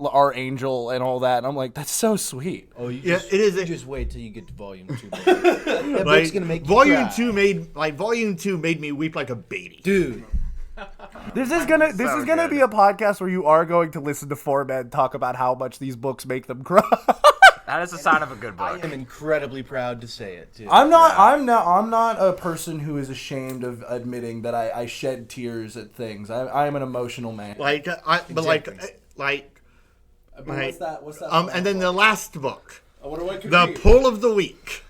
our angel and all that. And I'm like, that's so sweet. Oh, you Yeah, just, it is you a- just wait till you get to volume 2. That book's like gonna make you volume cry. 2 made me weep like a baby. Dude. This is gonna be a podcast where you are going to listen to 4 men talk about how much these books make them cry. That is a sign of a good I book. am incredibly proud to say it, too. I'm not a person who is ashamed of admitting that I shed tears at things. I am an emotional man. What's that? and then the last book, What could the be? pull of the week,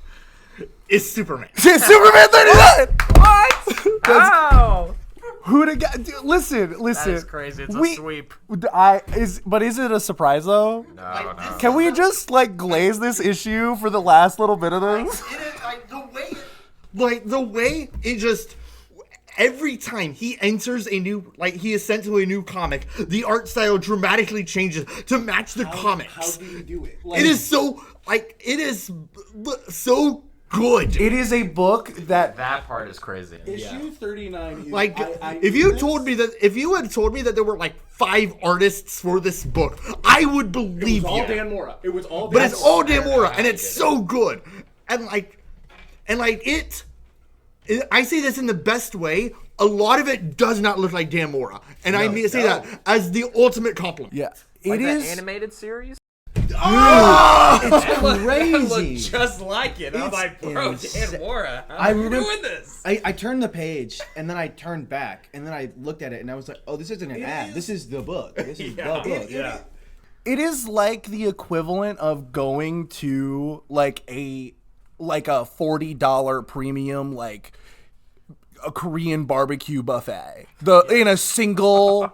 is Superman. Superman 39. What? Oh, Who to get? Listen. that is crazy. It's a sweep. But is it a surprise though? No. Can we just like glaze this issue for the last little bit of this? It is the way it just, every time he enters he is sent to a new comic, the art style dramatically changes to match the comics. How do you do it? It is so so good. It is a book that That part is crazy. Issue 39 is Like, I if you had told me that there were like 5 artists for this book, I would it believe was all you. Dan Mora. It was all But Dan it's Mora. all Dan Mora, and he it's did so good. And I say this in the best way. A lot of it does not look like Dan Mora, and I mean to say that as the ultimate compliment. yeah. Like It that is. animated series. It's Looked crazy. just like it. I'm It's like, bro, insane. Dan Mora. How I are you remember- doing this? I turned the page, and then I turned back, and then I looked at it, and I was like, oh, this isn't an ad. This is the book. This is the book. Yeah. It is like the equivalent of going to like a $40 premium like a Korean barbecue buffet. In a single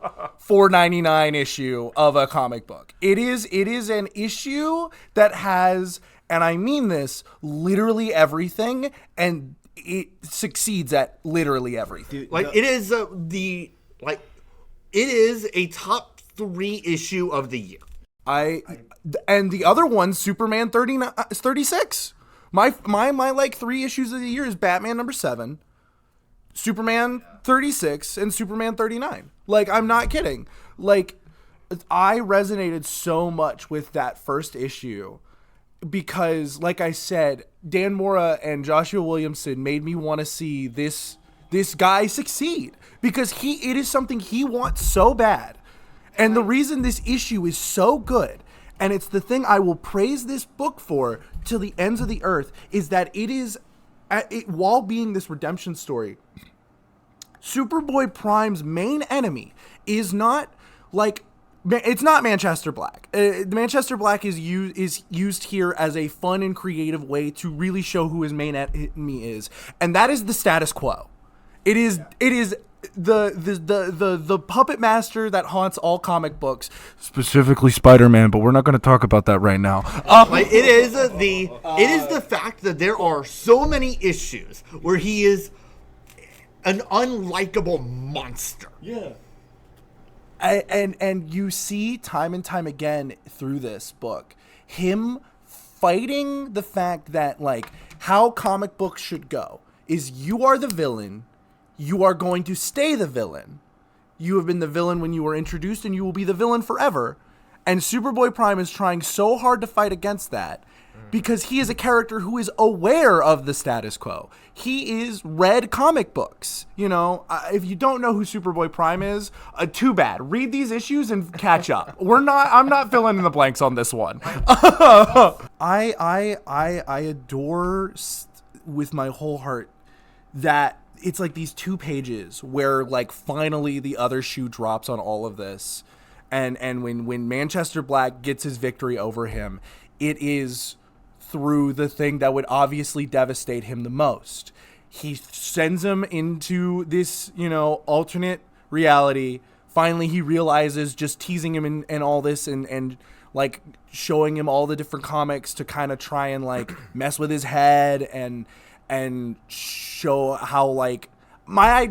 $4.99 issue of a comic book. It is an issue that has, and I mean this, literally everything, and it succeeds at literally everything. It is it is a top 3 issue of the year. And the other one, Superman 36. My like 3 issues of the year is Batman #7, Superman 36, and Superman 39. Like, I'm not kidding. Like, I resonated so much with that first issue because, like I said, Dan Mora and Joshua Williamson made me want to see this guy succeed because it is something he wants so bad. And the reason this issue is so good, and it's the thing I will praise this book for till the ends of the earth, is that while being this redemption story, Superboy Prime's main enemy is not it's not Manchester Black. Manchester Black is used here as a fun and creative way to really show who his main enemy is, and that is the status quo. It is the puppet master that haunts all comic books, specifically Spider-Man, but we're not going to talk about that right now. Like it is the fact that there are so many issues where he is an unlikable monster. Yeah. And you see time and time again through this book him fighting the fact that, like, how comic books should go is you are the villain, you are going to stay the villain. You have been the villain when you were introduced, and you will be the villain forever. And Superboy Prime is trying so hard to fight against that because he is a character who is aware of the status quo. He is read comic books. You know, if you don't know who Superboy Prime is, too bad. Read these issues and catch up. I'm not filling in the blanks on this one. I adore with my whole heart that it's like these 2 pages where, like, finally the other shoe drops on all of this. And when Manchester Black gets his victory over him, it is through the thing that would obviously devastate him the most. He sends him into this, alternate reality. Finally, he realizes, just teasing him and all this and like showing him all the different comics to kind of try and, like, mess with his head and show how, like, my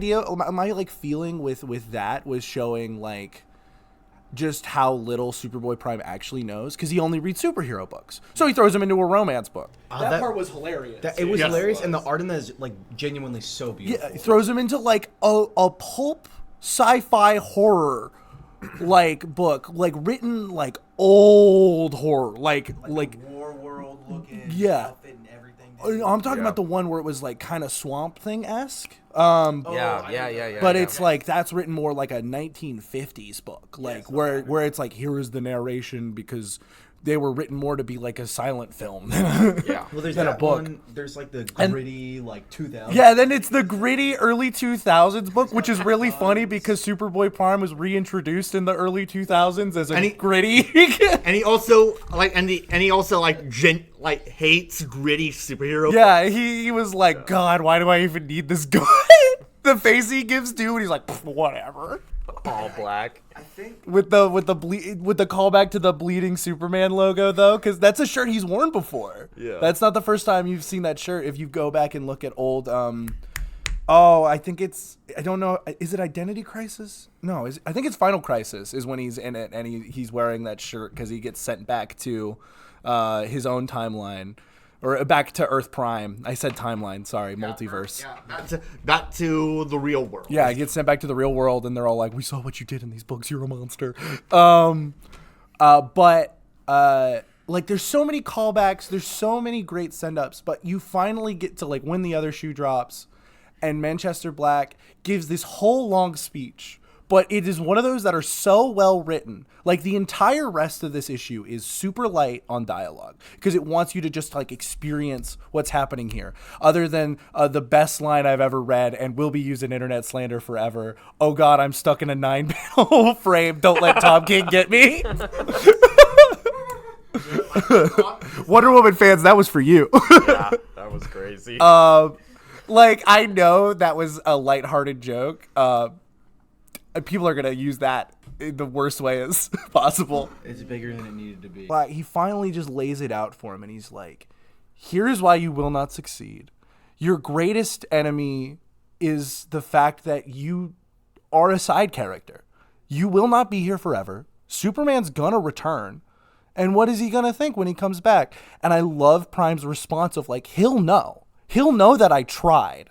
feeling with that was showing, like, just how little Superboy Prime actually knows, because he only reads superhero books. So he throws him into a romance book. That part was hilarious. It was Yes, hilarious, it was. and the art in that is, like, genuinely so beautiful. Yeah, he throws him into, like, a pulp sci-fi horror, like, book, like, written, like, old horror, like War World looking Yeah. outfit and everything. I'm talking about the one where it was, like, kind of Swamp Thing-esque. Yeah. But it's like that's written more like a 1950s book, like where it's like, here is the narration, because they were written more to be like a silent film. Yeah. Well, there's than a that book. one. There's like the gritty, like 2000. Yeah, then it's the gritty early 2000s book, which is really funny because Superboy Prime was reintroduced in the early 2000s as a gritty. And he also hates gritty superhero. Yeah, he was like, God, why do I even need this guy? The face he gives to, and he's like, whatever. All black. I think With the callback to the bleeding Superman logo, though, because that's a shirt he's worn before. Yeah. That's not the first time you've seen that shirt. If you go back and look at old, I think it's, I don't know, is it Identity Crisis? No, I think it's Final Crisis is when he's in it, and he's wearing that shirt because he gets sent back to his own timeline. Or back to Earth Prime. I said timeline, sorry, multiverse. Yeah, back to the real world. Yeah, he gets sent back to the real world, and they're all like, "We saw what you did in these books. You're a monster." Like, there's so many callbacks. There's so many great send-ups. But you finally get to, like, when the other shoe drops, and Manchester Black gives this whole long speech. But it is one of those that are so well written. Like, the entire rest of this issue is super light on dialogue because it wants you to just, like, experience what's happening here. Other than the best line I've ever read and will be used in internet slander forever. Oh God, I'm stuck in a 9-panel frame. Don't let Tom King get me. Wonder Woman fans, that was for you. Yeah, that was crazy. Like, I know that was a lighthearted joke. People are going to use that in the worst way as possible. it's bigger than it needed to be. But he finally just lays it out for him, and he's like, here's why you will not succeed. Your greatest enemy is the fact that you are a side character. You will not be here forever. Superman's gonna return. And what is he gonna think when he comes back? And I love Prime's response of, like, he'll know. He'll know that I tried.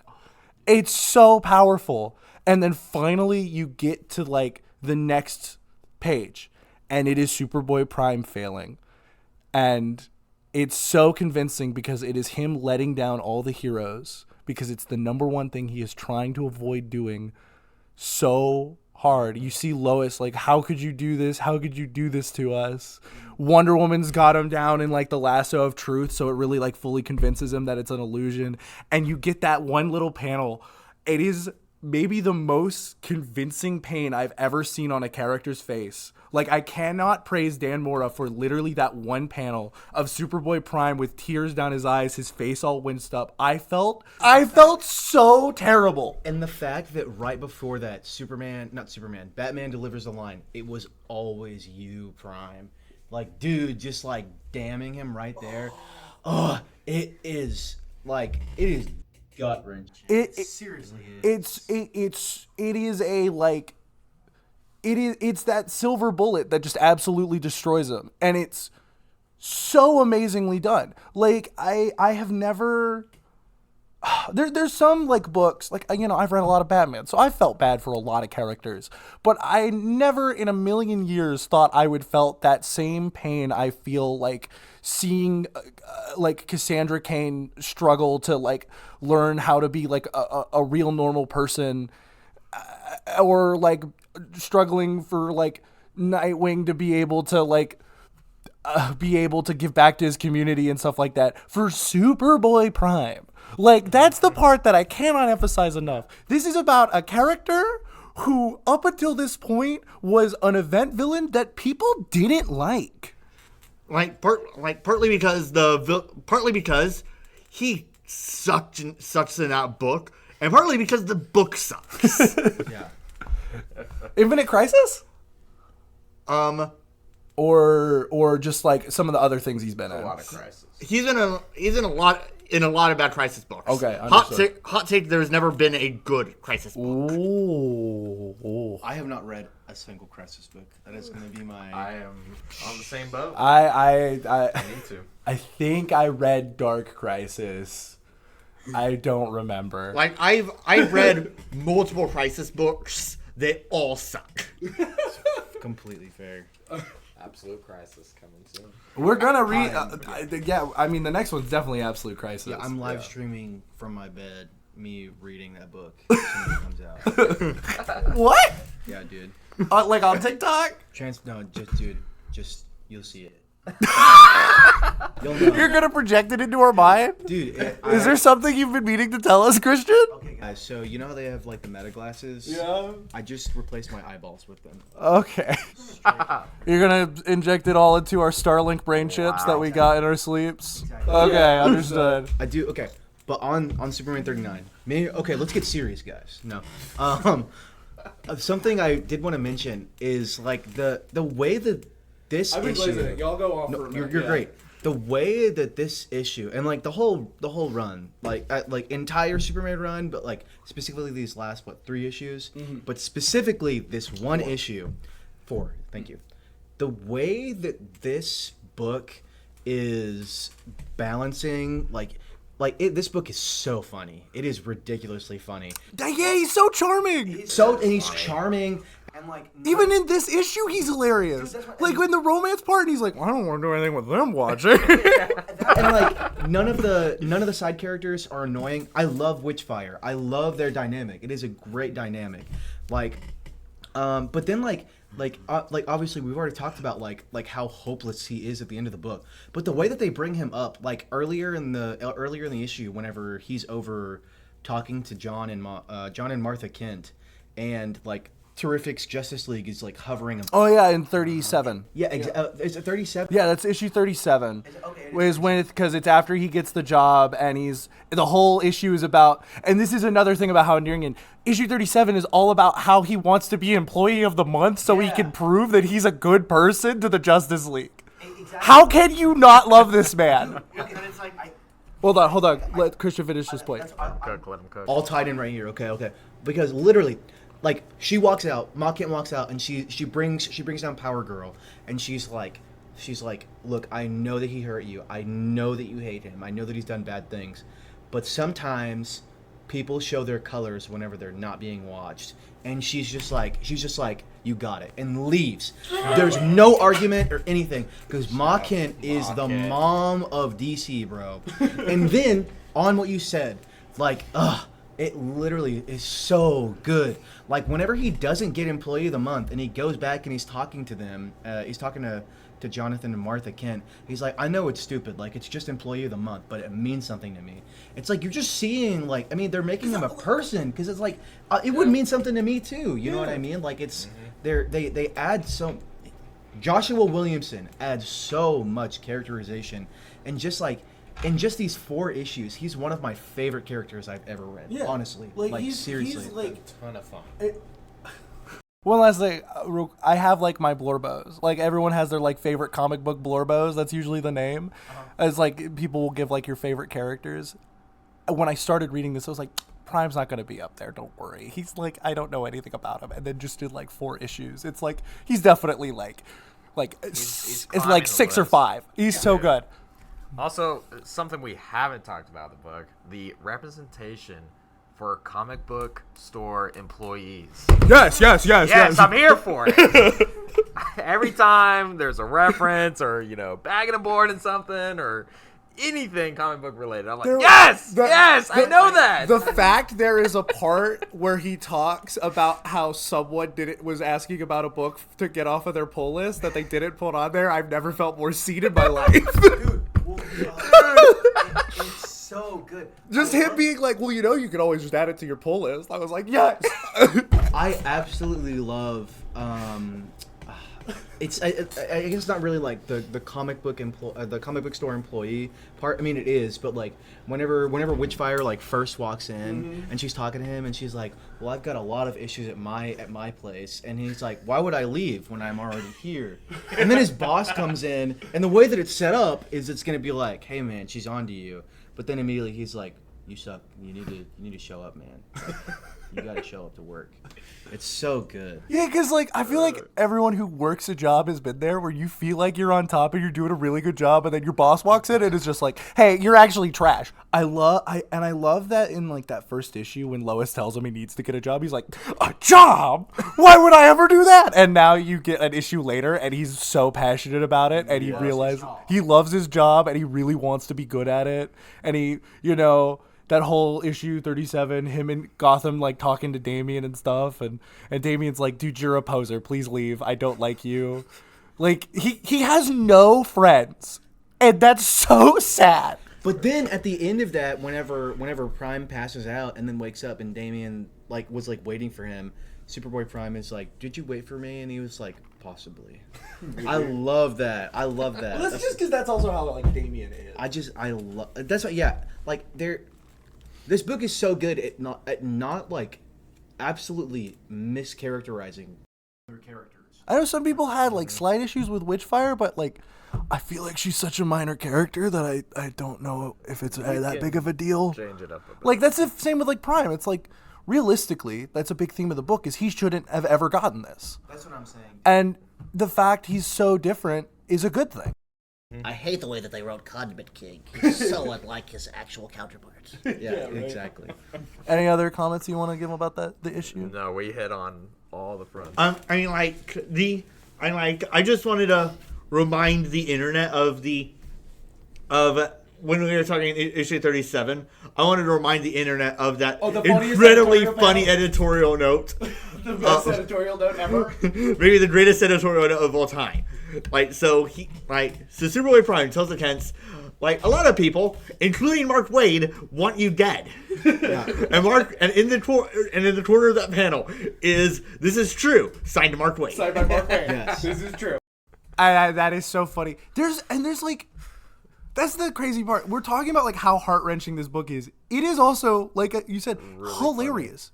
It's so powerful. And then finally you get to, like, the next page, and it is Superboy Prime failing. And it's so convincing because it is him letting down all the heroes because it's the number one thing he is trying to avoid doing so hard. You see Lois like, how could you do this? How could you do this to us? Wonder Woman's got him down in like the lasso of truth, so it really like fully convinces him that it's an illusion. And you get that one little panel. It is maybe the most convincing pain I've ever seen on a character's face. Like, I cannot praise Dan Mora for literally that one panel of Superboy Prime with tears down his eyes, his face all winced up. I felt so terrible. And the fact that right before that, Batman delivers the line, "It was always you, Prime." Like, dude, just like damning him right there. Oh, it is gut wrenching. It Seriously is. It's that silver bullet that just absolutely destroys him, and it's so amazingly done. Like, I have never there's some like books, like, you know, I've read a lot of Batman, so I felt bad for a lot of characters, but I never in a million years thought I would felt that same pain I feel like seeing like Cassandra Cain struggle to like learn how to be like a real normal person, or like struggling for like Nightwing to be able to like give back to his community and stuff like that for Superboy Prime. Like, that's the part that I cannot emphasize enough. This is about a character who, up until this point, was an event villain that people didn't like. Partly because he sucks in that book, and partly because the book sucks. Yeah. Infinite Crisis? Um, or just like some of the other things he's been in. A lot of crisis. he's in a lot of bad Crisis books. Okay, understood. Hot take. There's never been a good Crisis book. Ooh. I have not read a single Crisis book. That is going to be my. I am on the same boat. I need to. I think I read Dark Crisis. I don't remember. Like, I've read multiple Crisis books. They all suck. Completely fair. Absolute crisis coming soon. We're gonna read. Yeah, I mean the next one's definitely Absolute Crisis. Yeah, I'm live streaming from my bed. Me reading that book as soon as it comes out. What? Yeah, dude. Like on TikTok? Just you'll see it. You'll know. You're gonna project it into our mind? Dude, Is there something you've been meaning to tell us, Christian? Okay, guys. So you know how they have like the meta glasses? Yeah. I just replaced my eyeballs with them. Okay. You're gonna inject it all into our Starlink brain chips that we got in our sleeps? Exactly. Okay, understood. I do. Okay, but on Superman 39. Okay, let's get serious, guys. No. Something I did want to mention is like the way that this I've been issue. glazing it. Y'all go off for a No, minute. you're Yeah. great. The way that this issue and like the whole run, like entire Superman run, but like specifically these last 3 issues, but specifically this one issue, 4. Thank you. The way that this book is balancing this book is so funny. It is ridiculously funny. Yeah, he's so charming. He's charming. And like Even in this issue, he's hilarious. Dude, that's what- Like in the romance part, he's like, "I don't want to do anything with them watching." and like none of the side characters are annoying. I love Witchfire. I love their dynamic. It is a great dynamic. Like, but then like obviously we've already talked about like how hopeless he is at the end of the book. But the way that they bring him up, like earlier in the issue, whenever he's over talking to John and Martha Kent, and like Terrific's Justice League is like hovering. Oh yeah, in 37. Yeah, is it 37? Yeah, that's issue 37. Okay, Is when because it's after he gets the job and the whole issue is about, and this is another thing about how endearing. And issue 37 is all about how he wants to be Employee of the Month so he can prove that he's a good person to the Justice League. Exactly. How can you not love this man? Okay, but it's like Hold on. Let Christian finish his point. Cook, let him cook. all tied in right here. Okay. Because literally, like she walks out, Ma Kent walks out, and she brings down Power Girl, and she's like, look, I know that he hurt you. I know that you hate him. I know that he's done bad things, but sometimes people show their colors whenever they're not being watched. And she's just like, you got it, and leaves. There's no argument or anything, because Ma Kent is the mom of DC, bro. And then, on what you said, like, it literally is so good. Like, whenever he doesn't get Employee of the Month, and he goes back and he's talking to them, he's talking to Jonathan and Martha Kent, he's like, I know it's stupid, like, it's just Employee of the Month, but it means something to me. It's like, you're just seeing, like, I mean, they're making him a person, because it's like, it would mean something to me too, you know what I mean? Like, it's, they add so, Joshua Williamson adds so much characterization, and just like, in just these 4 issues, he's one of my favorite characters I've ever read, honestly. Like seriously. He's like, A ton of fun. One last thing, I have like my blorbos. Like everyone has their like favorite comic book blorbos. That's usually the name. As like people will give like your favorite characters. When I started reading this, I was like, Prime's not going to be up there. Don't worry. He's like, I don't know anything about him. And then just did like 4 issues. It's like he's definitely like He's it's like 6 or list. 5. He's so good. Also, something we haven't talked about in the book, the representation for comic book store employees. Yes. Yes, I'm here for it. Every time there's a reference or, you know, bagging a board in something or anything comic book related, I'm like, yes, I know that. The fact there is a part where he talks about how someone was asking about a book to get off of their pull list that they didn't put on there, I've never felt more seen in my life. It's so good. Just him being like, well, you know, you can always just add it to your pull list. I was like, yes. I absolutely love. It's I guess it's not really like the comic book the comic book store employee part. I mean, it is, but like whenever Witchfire like first walks in and she's talking to him and she's like, well, I've got a lot of issues at my place, and he's like, why would I leave when I'm already here? And then his boss comes in, and the way that it's set up is it's gonna be like, hey man, she's on to you, but then immediately he's like, you suck. You need to show up, man. Like, you gotta show up to work. It's so good. Yeah, because like I feel like everyone who works a job has been there where you feel like you're on top and you're doing a really good job, and then your boss walks in and is just like, "Hey, you're actually trash." I love that in like that first issue when Lois tells him he needs to get a job, he's like, "A job? Why would I ever do that?" And now you get an issue later, and he's so passionate about it, and he realizes he loves his job and he really wants to be good at it, and he, you know. That whole issue 37, him and Gotham like talking to Damian and stuff, and Damian's like, dude, you're a poser. Please leave. I don't like you. Like he has no friends, and that's so sad. But then at the end of that, whenever Prime passes out and then wakes up and Damian like was like waiting for him, Superboy Prime is like, did you wait for me? And he was like, possibly. I love that. well, that's just because that's also how like Damian is. I love. That's what. Yeah. Like this book is so good at not like absolutely mischaracterizing other characters. I know some people had like slight issues with Witchfire, but like I feel like she's such a minor character that I don't know if it's that big of a deal. Change it up a bit. Like that's the same with like Prime. It's like realistically, that's a big theme of the book is he shouldn't have ever gotten this. That's what I'm saying. And the fact he's so different is a good thing. I hate the way that they wrote Condiment King. He's so unlike his actual counterparts. Yeah, exactly. Any other comments you want to give about the issue? No, we hit on all the fronts. I just wanted to remind the internet of when we were talking issue 37. I wanted to remind the internet of that the funniest incredibly editorial funny panel. editorial note. The best editorial note ever. Maybe the greatest editorial note of all time. Superboy Prime tells the Kents, like, a lot of people, including Mark Waid, want you dead. And in the corner of that panel is, this is true, signed Mark Waid. Signed by Mark Waid. Yes. This is true. That is so funny. There's like, that's the crazy part. We're talking about like how heart-wrenching this book is. It is also, like you said, really hilarious.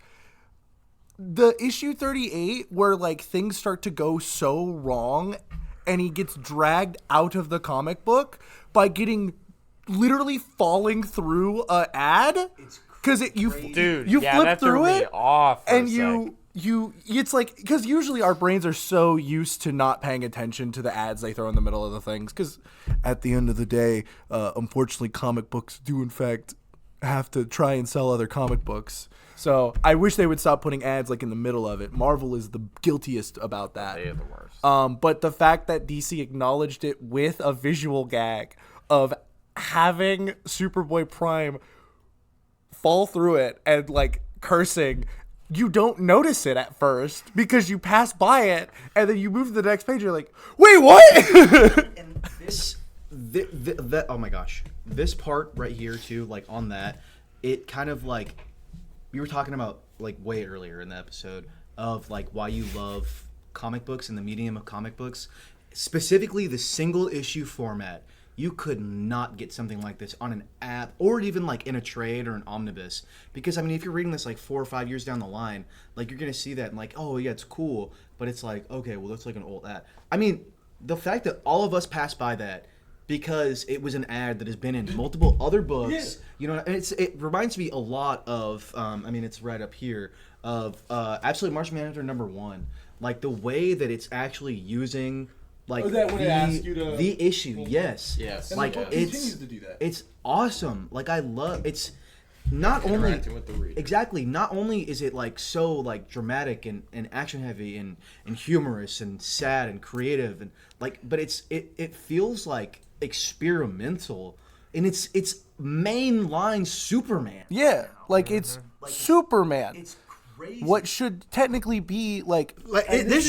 The issue 38 where like things start to go so wrong and he gets dragged out of the comic book by getting literally falling through an ad. Because you flip through it off and it's like, because usually our brains are so used to not paying attention to the ads they throw in the middle of the things, because at the end of the day, unfortunately comic books do in fact have to try and sell other comic books. So I wish they would stop putting ads like in the middle of it. Marvel is the guiltiest about that. They are the worst. But the fact that DC acknowledged it with a visual gag of having Superboy Prime fall through it and like cursing, you don't notice it at first because you pass by it and then you move to the next page. You're like, wait, what? And oh my gosh, this part right here too, like on that, it kind of like we were talking about like way earlier in the episode of like why you love comic books and the medium of comic books, specifically the single issue format. You could not get something like this on an app or even like in a trade or an omnibus, because I mean if you're reading this like 4 or 5 years down the line, like you're gonna see that and like, oh yeah, it's cool, but it's like, okay, well that's like an old ad. I mean, the fact that all of us passed by that because it was an ad that has been in multiple other books, you know, and it reminds me a lot of, I mean, it's right up here, of Absolute Martian Manhunter #1. Like, the way that it's actually using, like, Oh, that when it asks you to- the issue, yes. Yes. And Like, the book it's, continues to do that. it's awesome. Like, I love, it's not only, Interacting with the reader. exactly, not only is it, like, so, like, dramatic and action heavy and humorous and sad and creative and, like, but it feels, like, experimental, and it's mainline Superman. Yeah, like it's Superman. It's crazy. What should technically be like This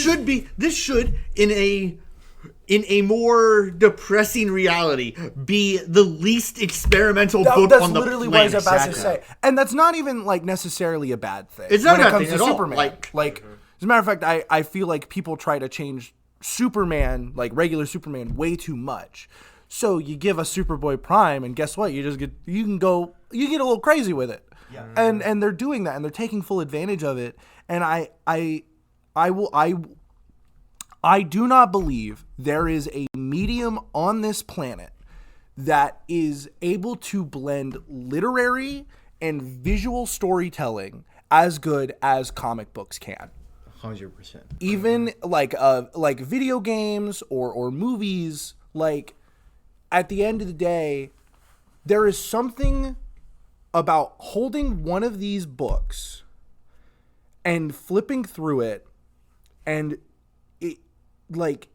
should in a more depressing reality be the least experimental book that's on the literally what I planet. was about to say, and that's not even like necessarily a bad thing. It's not when a it bad comes thing to at all. Superman. Like- As a matter of fact, I feel like people try to change Superman, like regular Superman, way too much. So you give us Superboy Prime, and guess what? You get a little crazy with it. Yeah. And they're doing that, and they're taking full advantage of it. And I do not believe there is a medium on this planet that is able to blend literary and visual storytelling as good as comic books can. 100%. Even like video games or movies, like at the end of the day, there is something about holding one of these books and flipping through it, and it, like,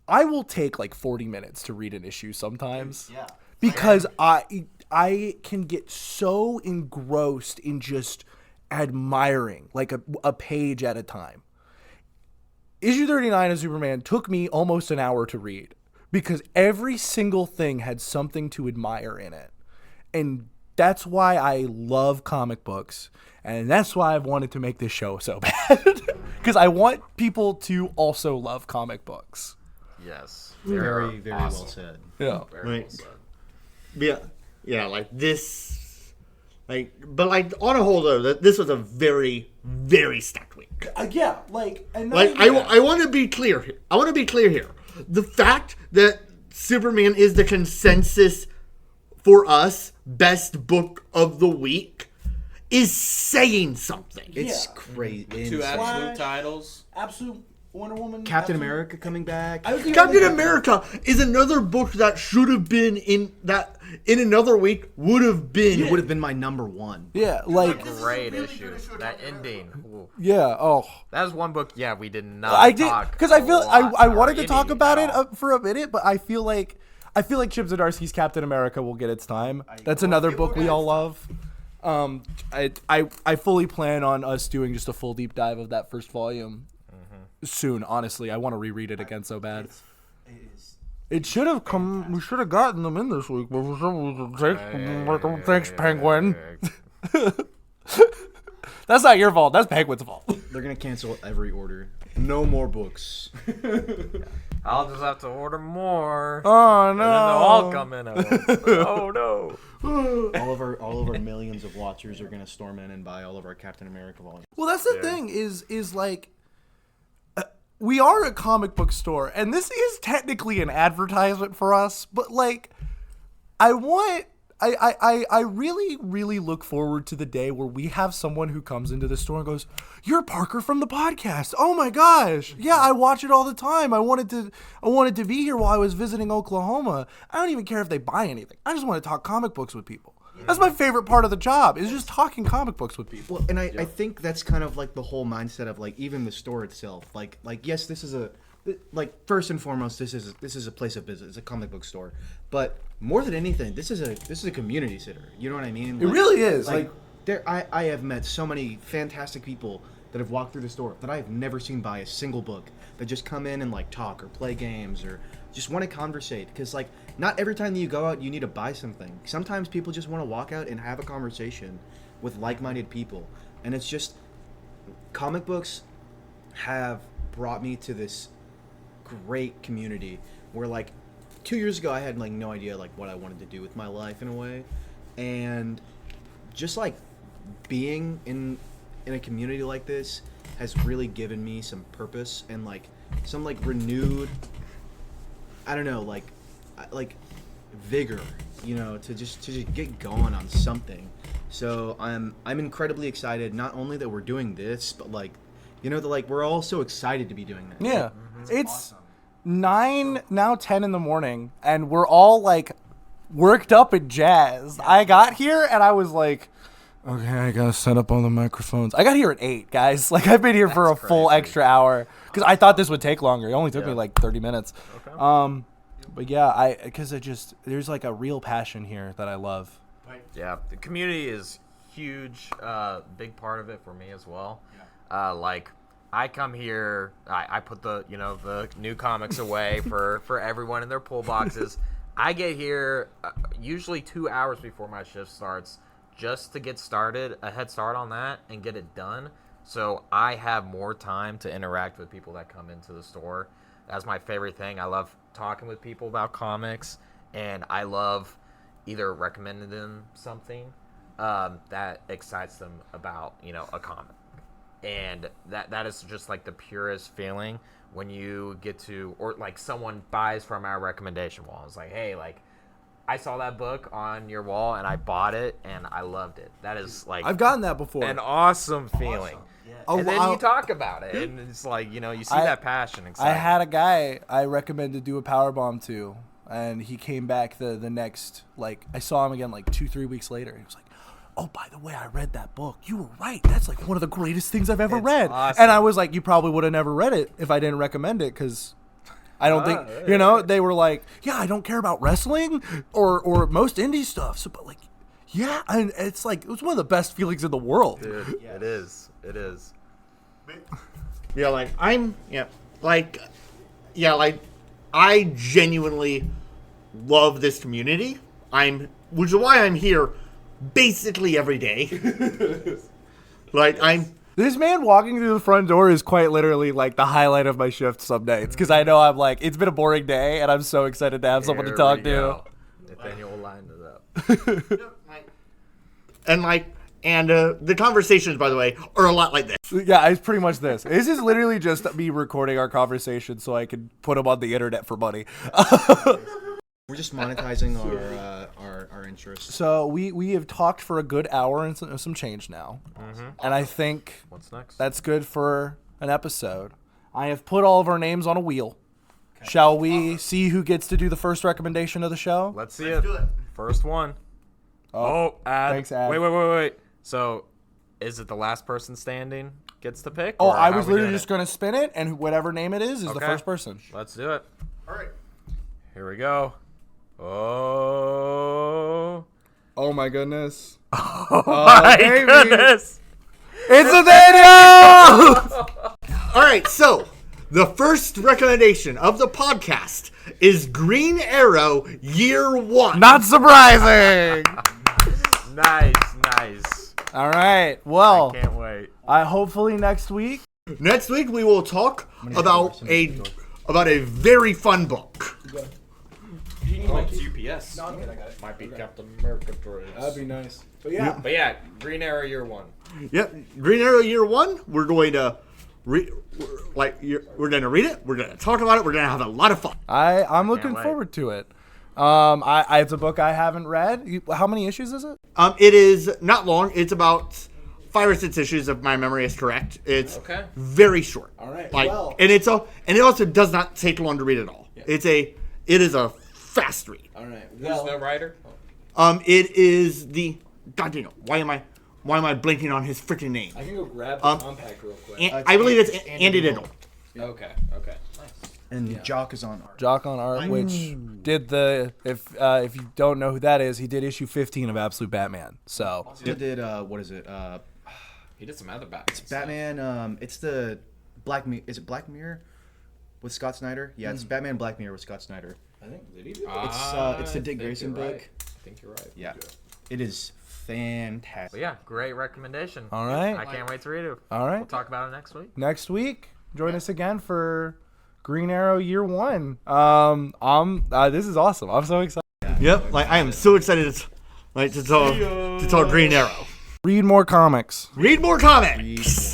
I will take like 40 minutes to read an issue sometimes. Yeah. Because I can get so engrossed in just admiring like a page at a time. Issue 39 of Superman took me almost an hour to read because every single thing had something to admire in it. And that's why I love comic books. And that's why I've wanted to make this show so bad. Because I want people to also love comic books. Yes. Very, They're very awesome. well said. Yeah. Very Right. well said. Yeah, like this, like, but like on a whole though, this was a very, very stacked week. Yeah, like, and not Like, even that. I want to be clear here. The fact that Superman is the consensus for us best book of the week is saying something. It's Yeah. crazy. Two Insane. absolute titles. Absolute Wonder Woman, Captain Absolute- America coming back. I was thinking Captain about- America is another book that should have been in another week would have been. It would have been my #1. Yeah, like, Great issue. That ending. Ooh. yeah, oh. That was one book, yeah, we did not I did talk because I feel a lot I wanted to or talk any about at it all. for a minute, but I feel like Chip Zdarsky's Captain America will get its time. That's another book we all love. I fully plan on us doing just a full deep dive of that first volume soon. Honestly, I want to reread it again so bad. It should have come. We should have gotten them in this week, but for some reason, thanks, Penguin. That's not your fault. That's Penguin's fault. They're gonna cancel every order. No more books. I'll just have to order more. Oh And then they'll all no! come in at once. Oh no. all of our millions of watchers are gonna storm in and buy all of our Captain America volumes. Well, that's the thing. Is like. We are a comic book store, and this is technically an advertisement for us, but like, I want I really, really look forward to the day where we have someone who comes into the store and goes, "You're Parker from the podcast. Oh my gosh. Yeah, I watch it all the time. I wanted to be here while I was visiting Oklahoma. I don't even care if they buy anything. I just want to talk comic books with people." That's my favorite part of the job, is just talking comic books with people. Well, and I think that's kind of like the whole mindset of like even the store itself. Like yes, this is first and foremost, this is a place of business. It's a comic book store, but more than anything, this is a community center. You know what I mean? It really is. I have met so many fantastic people that have walked through the store that I have never seen buy a single book, that just come in and like talk or play games or just want to conversate. Because like not every time that you go out you need to buy something. Sometimes people just want to walk out and have a conversation with like-minded people, and it's just comic books have brought me to this great community where like 2 years ago I had like no idea like what I wanted to do with my life in a way, and just like being in a community like this has really given me some purpose and like some like renewed, I don't know, like vigor, you know, to just get going on something. So I'm incredibly excited, not only that we're doing this, but like, you know, that like we're all so excited to be doing this. Yeah. It's 9, now 10 in the morning, and we're all like worked up and jazzed. I got here and I was like, okay, I gotta set up all the microphones. I got here at 8, guys. Like, I've been here for a full extra hour because I thought this would take longer. It only took me like 30 minutes. Okay. But yeah, because there's like a real passion here that I love. Yeah, the community is huge, big part of it for me as well. Like, I come here, I put the new comics away for everyone in their pull boxes. I get here usually 2 hours before my shift starts, just to get started, a head start on that, and get it done. So I have more time to interact with people that come into the store. That's my favorite thing. I love talking with people about comics, and I love either recommending them something that excites them about, a comic. And that is just like the purest feeling when you get to, or like someone buys from our recommendation wall. It's like, hey, like, I saw that book on your wall and I bought it and I loved it. That is like, I've gotten that before. An awesome feeling. Awesome. Yeah. Oh, And then wow. you talk about it, and it's like, you see that passion. I Excitement. had a guy I recommended do a power bomb to, and he came back the next, like, I saw him again like 2-3 weeks later. He was like, "Oh, by the way, I read that book. You were right. That's like one of the greatest things I've ever read." awesome. And I was like, "You probably would have never read it if I didn't recommend it, because I don't think, they were like, yeah, I don't care about wrestling or most indie stuff. So, but like, yeah, and it's like, it was one of the best feelings in the world." Dude, it is. It is. Yeah, like I genuinely love this community. Which is why I'm here basically every day. This man walking through the front door is quite literally like the highlight of my shift some days, because I know I'm like, it's been a boring day and I'm so excited to have someone to Here talk we to. go. Nathaniel will line it up. And the conversations, by the way, are a lot like this. Yeah, it's pretty much this. This is literally just me recording our conversation so I can put them on the internet for money. We're just monetizing our interests. So we have talked for a good hour and some change now. And I think What's next? that's good for an episode. I have put all of our names on a wheel. Okay. Shall we see who gets to do the first recommendation of the show? Let's see it. First one. Oh, Ad. Thanks, Ad. Wait. So, is it the last person standing gets to pick? Oh, or I how was are we literally doing just going to spin it, and whatever name it is the Okay. first person. Let's do it. All right. Here we go. Oh. Oh my goodness. Oh my baby. goodness. It's Nathaniel! All right, so the first recommendation of the podcast is Green Arrow Year 1. Not surprising. Nice. All right. Well, Can't wait. hopefully next week. Next week we will talk about a very fun book. It's UPS. Might be Captain America droids. That'd be nice. But yeah, But yeah, Green Arrow Year 1. Yep, Green Arrow Year 1. We're going to we're going to read it. We're going to talk about it. We're going to have a lot of fun. I'm looking wait. forward to it. It's a book I haven't read. How many issues is it? It is not long. It's about 5 or 6 issues, if my memory is correct. It's Okay. very short. All right. Like, Well- and it also does not take long to read at all. It is a fast read. All right. Who's the Well, writer? It is the God damn it. Why am I blanking on his freaking name? I can go grab the compact real quick. I believe it's Andy Diddle. Okay. Okay. Nice. And Jock is on art. Jock on Art, which did if you don't know who that is, he did issue 15 of Absolute Batman. So He did what is it? He did some other Batman. Batman. It's the Black Mirror. Is it Black Mirror with Scott Snyder? Yeah, it's Batman Black Mirror with Scott Snyder. I think did he do It's the Dick Grayson book. I think you're right. Yeah, it is fantastic. But yeah, great recommendation. All right. I can't wait to read it. all right, We'll talk about it next week. next week join us again for Green Arrow Year 1. This is awesome. I'm so excited. Yep. Like I am so excited to talk Green Arrow. Read more comics. Read more comics.